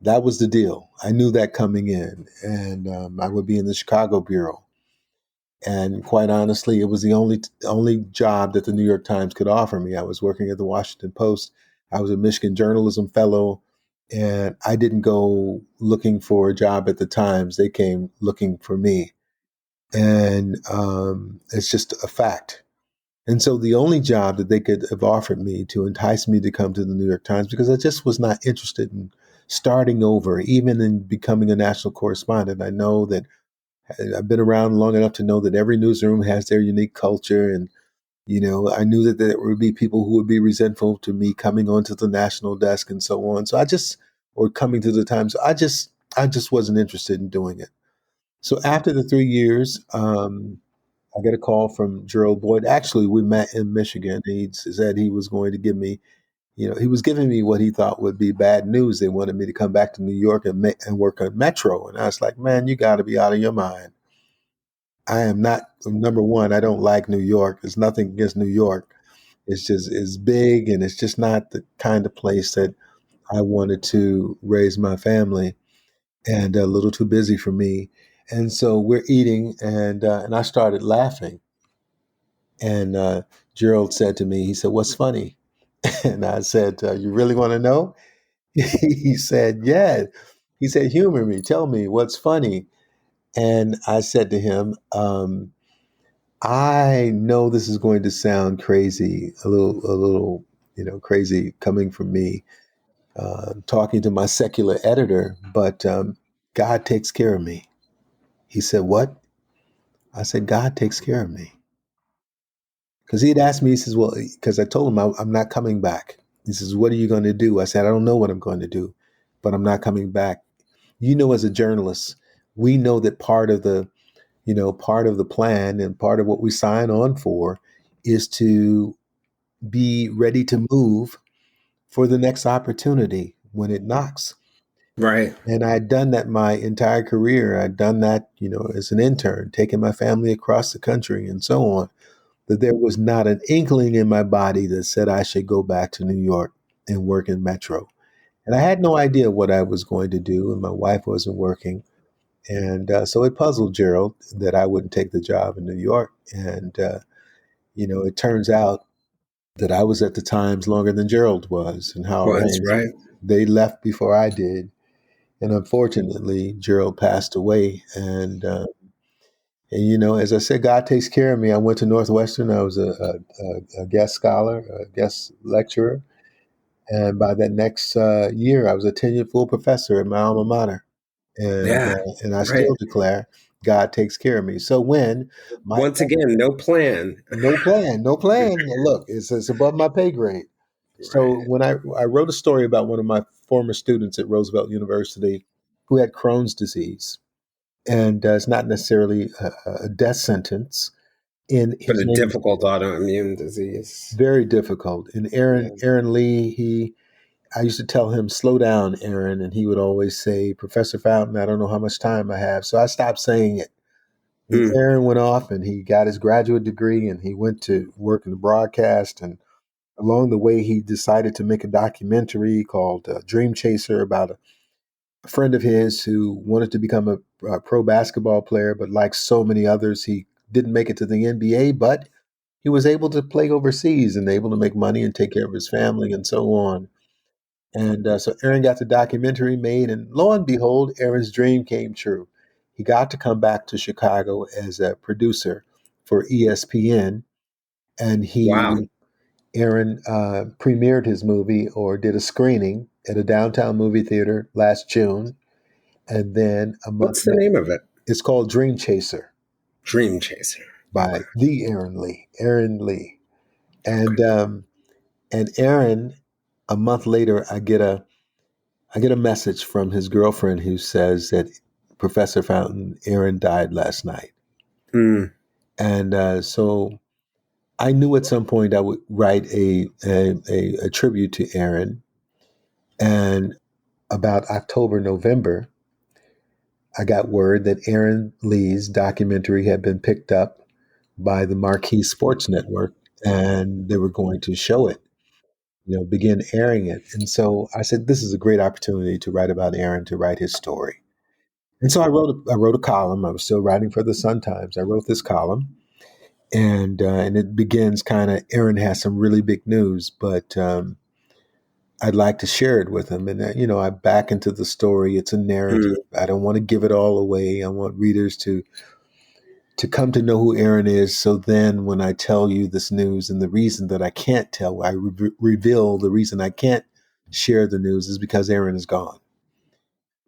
That was the deal. I knew that coming in, and I would be in the Chicago bureau. And quite honestly, it was the only job that the New York Times could offer me. I was working at the Washington Post. I was a Michigan Journalism Fellow, and I didn't go looking for a job at the Times. They came looking for me, and it's just a fact. And so the only job that they could have offered me to entice me to come to the New York Times, because I just was not interested in starting over, even in becoming a national correspondent. I know that I've been around long enough to know that every newsroom has their unique culture. And, I knew that there would be people who would be resentful to me coming onto the national desk and so on. Or coming to the Times. I just wasn't interested in doing it. So after the 3 years, I get a call from Gerald Boyd. Actually, we met in Michigan. He said he was going to give me, he was giving me what he thought would be bad news. They wanted me to come back to New York and work at Metro. And I was like, man, you got to be out of your mind. I am not, number one, I don't like New York. There's nothing against New York. It's big and it's just not the kind of place that I wanted to raise my family, and a little too busy for me. And so we're eating, and I started laughing. And Gerald said to me, he said, "What's funny?" And I said, "You really want to know?" He said, "Yeah." He said, "Humor me. Tell me what's funny." And I said to him, "I know this is going to sound crazy, a little, crazy coming from me, talking to my secular editor, but God takes care of me." He said, "What?" I said, "God takes care of me." Because he had asked me, he says, "Well," because I told him I'm not coming back. He says, "What are you going to do?" I said, "I don't know what I'm going to do, but I'm not coming back." As a journalist, we know that part of the plan and part of what we sign on for is to be ready to move for the next opportunity when it knocks. Right. And I had done that my entire career. I'd done that, as an intern, taking my family across the country and so on. That there was not an inkling in my body that said I should go back to New York and work in Metro. And I had no idea what I was going to do, and my wife wasn't working. And so it puzzled Gerald that I wouldn't take the job in New York. And, it turns out that I was at the Times longer than Gerald was, and how Was arranged. right. They left before I did. And unfortunately, Gerald passed away. And as I said, God takes care of me. I went to Northwestern. I was a guest scholar, a guest lecturer. And by that next year, I was a tenured full professor at my alma mater. Yeah. And I Right. still declare God takes care of me. So when my Once again, no plan. no plan. Look, it's above my pay grade. So Right. when I wrote a story about one of my former students at Roosevelt University who had Crohn's disease, and it's not necessarily a death sentence. In But his a name is difficult autoimmune disease. very difficult. And Yeah. Aaron Lee, I used to tell him, slow down, Aaron. And he would always say, Professor Fountain, I don't know how much time I have. So I stopped saying it. The Mm. Aaron went off and he got his graduate degree and he went to work in the broadcast. And along the way, he decided to make a documentary called Dream Chaser about a friend of his who wanted to become a pro basketball player, but like so many others, he didn't make it to the NBA, but he was able to play overseas and able to make money and take care of his family and so on. And so Aaron got the documentary made, and lo and behold, Aaron's dream came true. He got to come back to Chicago as a producer for ESPN, and Wow. Aaron premiered his movie or did a screening at a downtown movie theater last June, and then a month What's the later, name of it? it's called Dream Chaser Dream Chaser. Wow. by the Aaron Lee, and Aaron. A month later, I get a message from his girlfriend who says that Professor Fountain, Aaron died last night. Mm. And so I knew at some point I would write a tribute to Aaron. And about October, November, I got word that Aaron Lee's documentary had been picked up by the Marquee Sports Network and they were going to show it, begin airing it. And so I said, this is a great opportunity to write about Aaron, to write his story. And so I wrote a column. I was still writing for the Sun Times. I wrote this column, and it begins kind of Aaron has some really big news, but I'd like to share it with him. And I back into the story. It's a narrative. Mm. I don't want to give it all away. I want readers to come to know who Aaron is. So then, when I tell you this news and the reason that I can't tell, I reveal the reason I can't share the news is because Aaron is gone.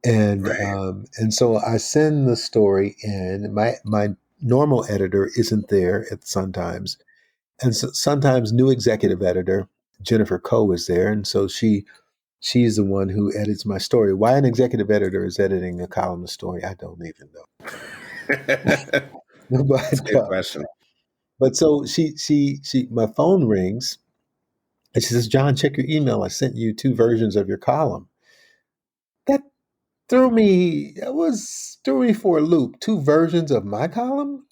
Right. And so I send the story in. My normal editor isn't there at Sun Times, and so sometimes new executive editor Jennifer Coe is there, and so she's the one who edits my story. Why an executive editor is editing a columnist story, I don't even That's know. a good question. But so she my phone rings and she says, "John, check your email. I sent you two versions of your column." That threw me for a loop. Two versions of my column.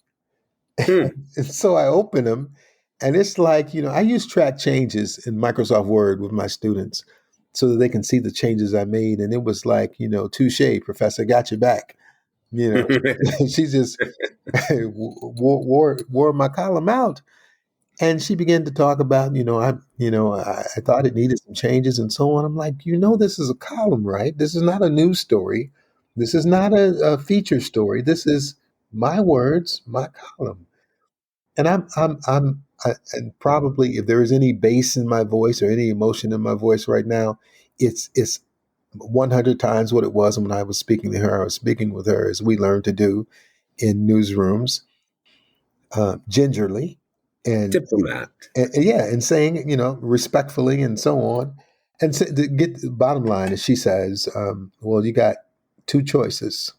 Hmm. And so I open them, and it's like, I use track changes in Microsoft Word with my students so that they can see the changes I made. And it was like, touche, professor, got your back. You know, she just wore my column out. And she began to talk about, I thought it needed some changes and so on. I'm like, this is a column, right? This is not a news story. This is not a feature story. This is my words, my column. And and probably if there is any bass in my voice or any emotion in my voice right now, it's 100 times what it was when I was speaking to her. I was speaking with her as we learned to do in newsrooms, gingerly, and, Diplomat. and yeah, and saying respectfully and so on. And so, to get the bottom line is, she says, "Well, you got two choices."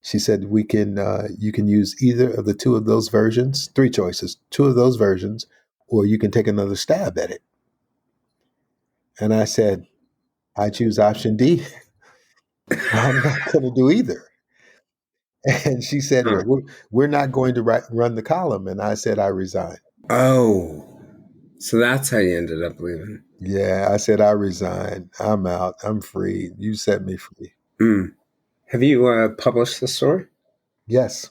She said, you can use either of the two of those versions, three choices, two of those versions, or you can take another stab at it. And I said, I choose option D. I'm not going to do either. And she said, Huh. well, we're not going to run the column. And I said, I resign. Oh, so that's how you ended up leaving. Yeah, I said, I resign. I'm out. I'm free. You set me free. Mm. Have you published the story? Yes.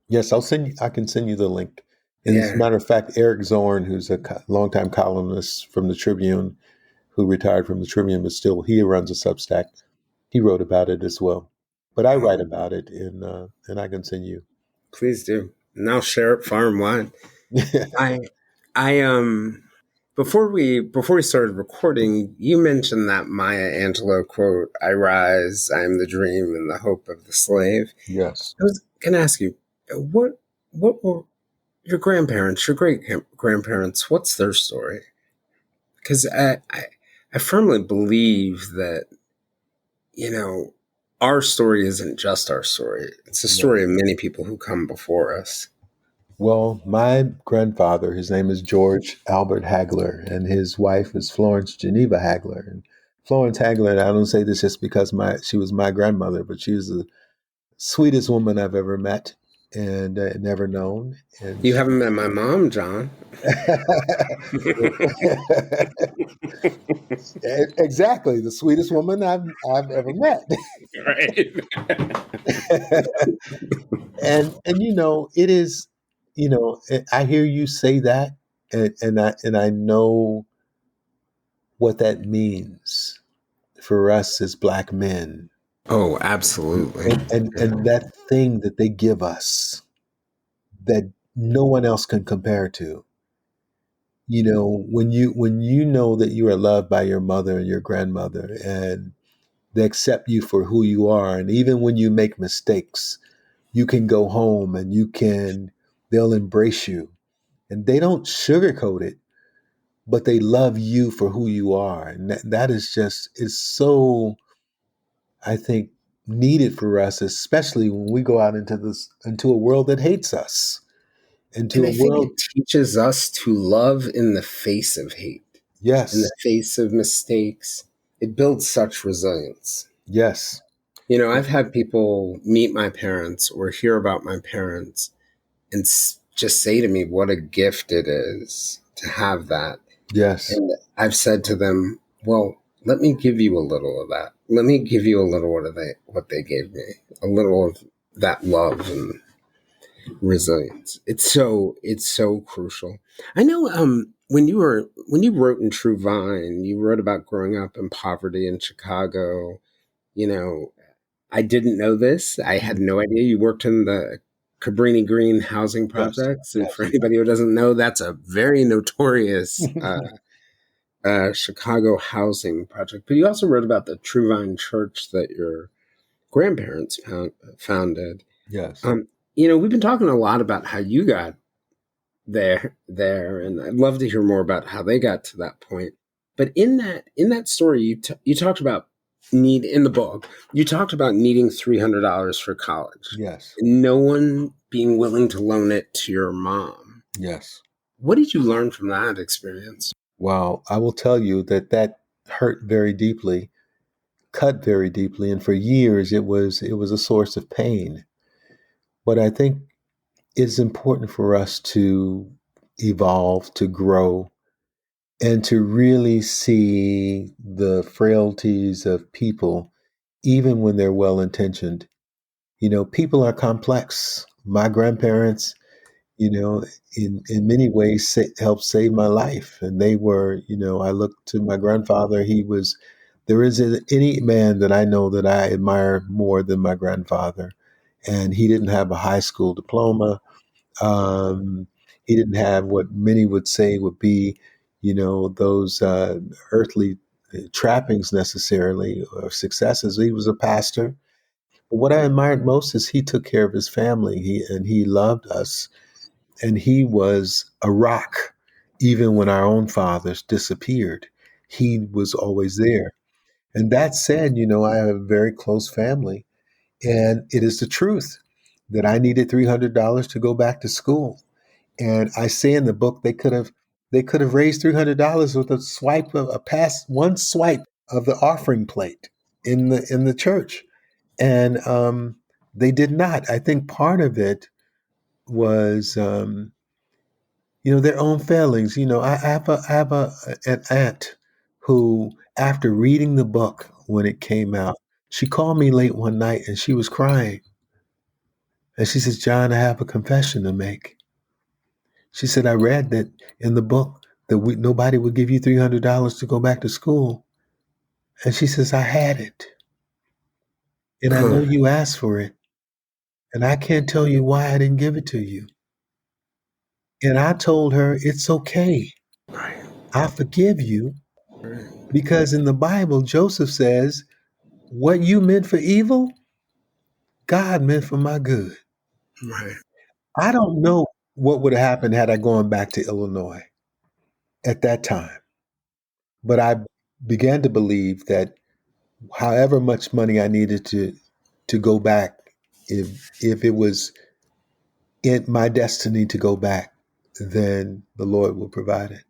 Yes, I can send you the link. And as a Yeah. matter of fact, Eric Zorn, who's a longtime columnist from the Tribune, who retired from the Tribune, but still he runs a Substack. He wrote about it as well. But I write Oh, about it, and I can send you. please do. And I'll share it far and wide. I I before we started recording, you mentioned that Maya Angelou quote, "I rise, I am the dream and the hope of the slave." Yes. I was gonna ask you, what were your grandparents, your great grandparents, what's their story? Because I firmly believe that, you know, our story isn't just our story. It's the Yeah. story of many people who come before us. Well, my grandfather, his name is George Albert Hagler, and his wife is Florence Geneva Hagler. And Florence Hagler, and I don't say this just because she was my grandmother, but she was the sweetest woman I've ever met and never known. And You haven't met my mom, John. exactly the sweetest woman I've ever met. Right. And it is, I hear you say that, and I know what that means for us as black men, Oh, absolutely. and that thing that they give us that no one else can compare to. When you know that you are loved by your mother and your grandmother, and they accept you for who you are, and even when you make mistakes, you can go home and they'll embrace you, and they don't sugarcoat it, but they love you for who you are, and that is just is so, I think, needed for us, especially when we go out into a world that hates us, into And a I think world. it teaches us to love in the face of hate, in the Yes, face of mistakes. It builds such resilience. yes, I've had people meet my parents or hear about my parents and just say to me what a gift it is to have that. yes, And I've said to them, well, let me give you a little of that. Let me give you a little what they gave me, a little of that love and resilience. It's so crucial. I know when you wrote in True Vine, you wrote about growing up in poverty in Chicago. You know, I didn't know this. I had no idea you worked in the Cabrini Green housing yes, projects. And for yes. anybody who doesn't know, that's a very notorious Chicago housing project. But you also wrote about the True Vine Church that your grandparents founded. Yes. Um, we've been talking a lot about how you got there, and I'd love to hear more about how they got to that point. But in that story, you talked about need in the book. You talked about needing $300 for college, Yes. and no one being willing to loan it to your mom. Yes. What did you learn from that experience? Wow. I will tell you that hurt very deeply, cut very deeply, and for years it was a source of pain. But I think it's important for us to evolve, to grow, and to really see the frailties of people, even when they're well intentioned. People are complex. My grandparents, you know, in many ways helped save my life. And they were, I look to my grandfather. There isn't any man that I know that I admire more than my grandfather. And he didn't have a high school diploma. Um, he didn't have what many would say would be, those earthly trappings necessarily or successes. He was a pastor. But what I admired most is he took care of his family. He loved us, and he was a rock. Even when our own fathers disappeared, he was always there. And that said, I have a very close family, and it is the truth that I needed $300 to go back to school. And I say in the book they could have raised $300 with a swipe of a pass one swipe of the offering plate in the church. And they did not. I think part of it was, their own failings. I have an aunt who, after reading the book when it came out, she called me late one night and she was crying. And she says, "John, I have a confession to make." She said, "I read that in the book that nobody would give you $300 to go back to school." And she says, "I had it. And I know Oh, you asked for it. And I can't tell you why I didn't give it to you." And I told her, "It's okay. right, I forgive you." right, Because in the Bible, Joseph says, "What you meant for evil, God meant for my good." right. I don't know what would have happened had I gone back to Illinois at that time. But I began to believe that however much money I needed to go back, if it was in my destiny to go back, then the Lord will provide it.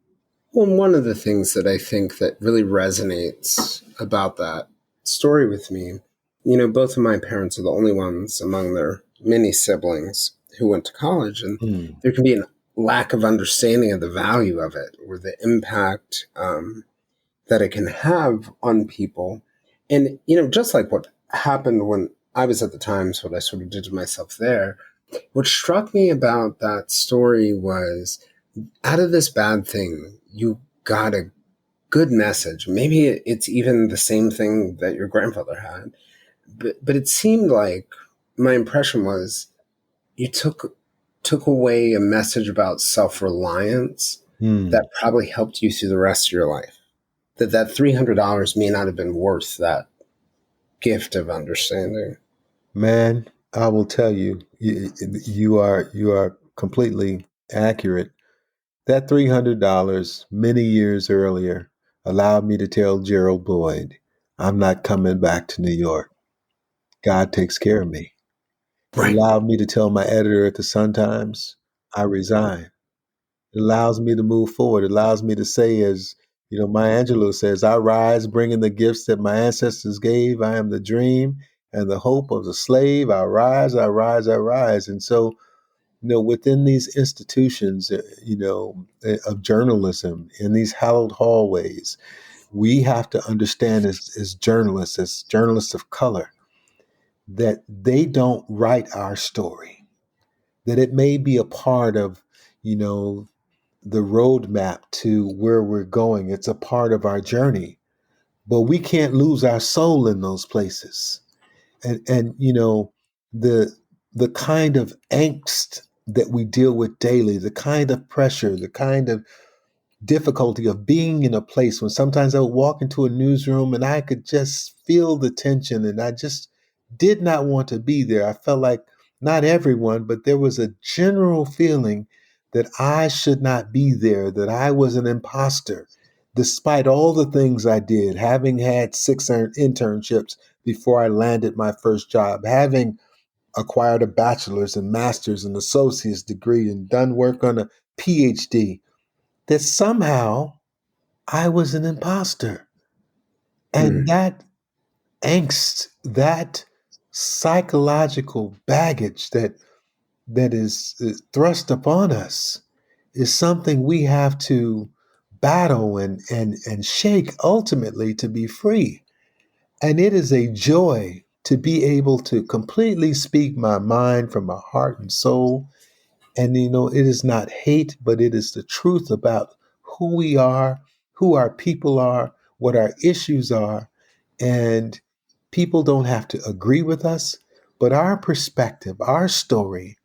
Well, one of the things that I think that really resonates about that story with me, both of my parents are the only ones among their many siblings who went to college, and Mm. there can be a lack of understanding of the value of it or the impact that it can have on people. And, just like what happened when I was at the Times, what I sort of did to myself there, what struck me about that story was out of this bad thing, you got a good message. Maybe it's even the same thing that your grandfather had, but it seemed like my impression was you took away a message about self reliance Mm. that probably helped you through the rest of your life. That $300 may not have been worth that gift of understanding. Man, I will tell you, you are completely accurate. That $300 many years earlier allowed me to tell Gerald Boyd, "I'm not coming back to New York. God takes care of me." It Right. allowed me to tell my editor at the Sun-Times, "I resign." It allows me to move forward. It allows me to say, as Maya Angelou says, "I rise bringing the gifts that my ancestors gave. I am the dream and the hope of the slave. I rise, I rise, I rise." And so, within these institutions, of journalism, in these hallowed hallways, we have to understand as journalists of color, that they don't write our story, that it may be a part of, you know, the roadmap to where we're going. It's a part of our journey, but we can't lose our soul in those places. And the the kind of angst that we deal with daily, the kind of pressure, the kind of difficulty of being in a place when sometimes I would walk into a newsroom and I could just feel the tension and I just did not want to be there. I felt like not everyone, but there was a general feeling that I should not be there, that I was an imposter, despite all the things I did, having had six internships before I landed my first job, having acquired a bachelor's and master's and associate's degree and done work on a PhD, that somehow I was an imposter. And Mm. that angst, that psychological baggage that is thrust upon us is something we have to battle and shake ultimately to be free. And it is a joy to be able to completely speak my mind from my heart and soul. And it is not hate, but it is the truth about who we are, who our people are, what our issues are. And people don't have to agree with us, but our perspective, our story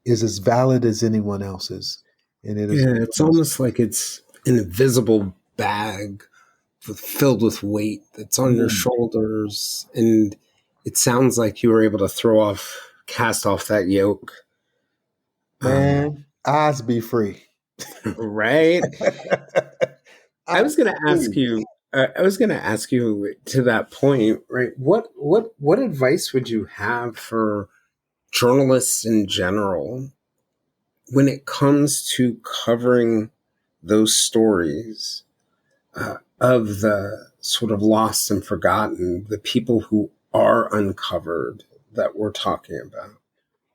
is as valid as anyone else's. And it is Yeah, it's almost like it's an invisible bag filled with weight that's on your Mm. shoulders. And it sounds like you were able to cast off that yoke. Um, Man, eyes be free. right? I Eyes was going to ask free. you. I was going to ask you to that point, right? What advice would you have for journalists in general when it comes to covering those stories of the sort of lost and forgotten, the people who are uncovered that we're talking about,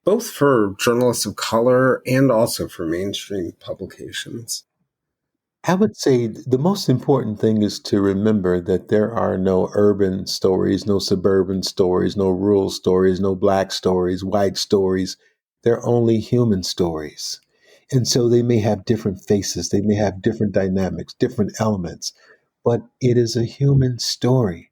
both for journalists of color and also for mainstream publications? I would say the most important thing is to remember that there are no urban stories, no suburban stories, no rural stories, no black stories, white stories. They're only human stories. And so they may have different faces, they may have different dynamics, different elements, but it is a human story.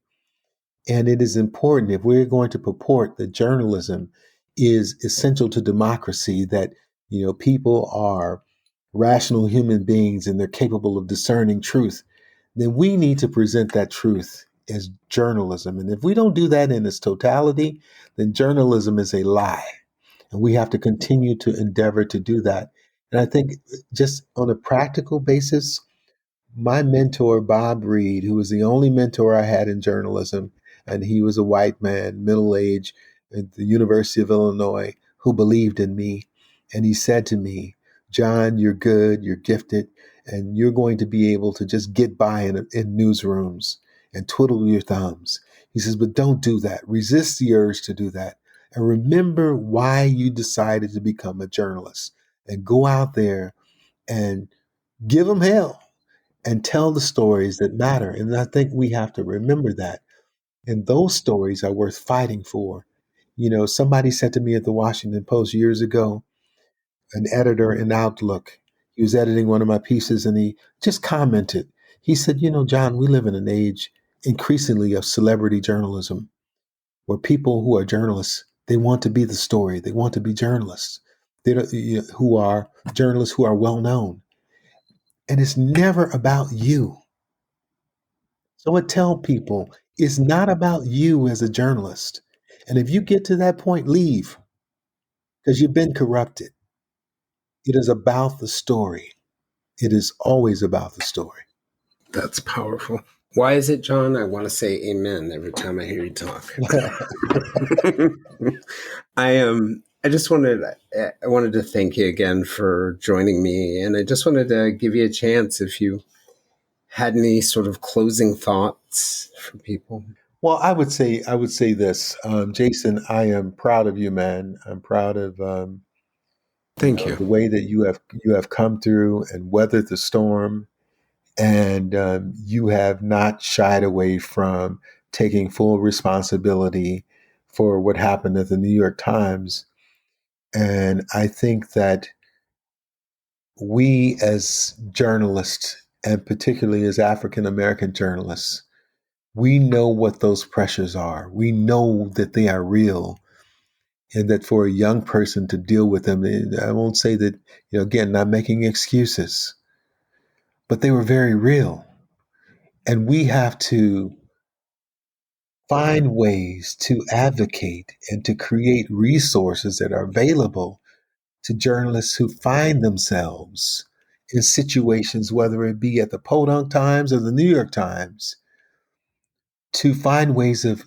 And it is important if we're going to purport that journalism is essential to democracy, that people are rational human beings and they're capable of discerning truth, then we need to present that truth as journalism. And if we don't do that in its totality, then journalism is a lie. And we have to continue to endeavor to do that. And I think just on a practical basis, my mentor, Bob Reed, who was the only mentor I had in journalism, and he was a white man, middle age, at the University of Illinois, who believed in me. And he said to me, John, you're good, you're gifted, and you're going to be able to just get by in newsrooms and twiddle your thumbs. He says, but don't do that. Resist the urge to do that. And remember why you decided to become a journalist. And go out there and give them hell and tell the stories that matter. And I think we have to remember that. And those stories are worth fighting for. Somebody said to me at the Washington Post years ago, an editor in Outlook, he was editing one of my pieces and he just commented. He said, John, we live in an age increasingly of celebrity journalism where people who are journalists, they want to be the story. They want to be journalists. Who are journalists who are well known. And it's never about you. So I tell people it's not about you as a journalist. And if you get to that point, leave because you've been corrupted. It is about the story. It is always about the story. That's powerful. Why is it, John? I want to say amen every time I hear you talk. I just wanted to thank you again for joining me. And I just wanted to give you a chance if you had any sort of closing thoughts for people. Well, I would say this, Jason. I am proud of you, man. I'm proud of Thank you. the way that you have come through and weathered the storm, and you have not shied away from taking full responsibility for what happened at the New York Times. And I think that we as journalists, and particularly as African American journalists, we know what those pressures are. We know that they are real, and that for a young person to deal with them, I won't say that, again, not making excuses, but they were very real. And we have to find ways to advocate and to create resources that are available to journalists who find themselves in situations, whether it be at the Podunk Times or the New York Times, to find ways of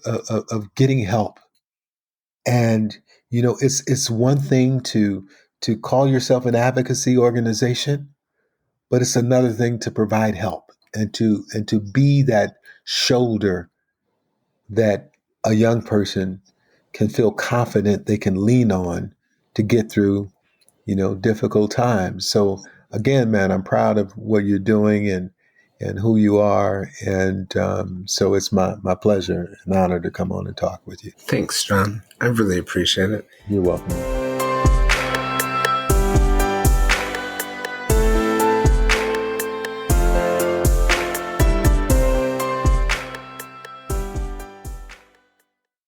getting help. And it's one thing to call yourself an advocacy organization, but it's another thing to provide help and to be that shoulder that a young person can feel confident they can lean on to get through difficult times. So again, man, I'm proud of what you're doing and who you are, and so it's my pleasure and honor to come on and talk with you. Thanks, John. I really appreciate it. You're welcome.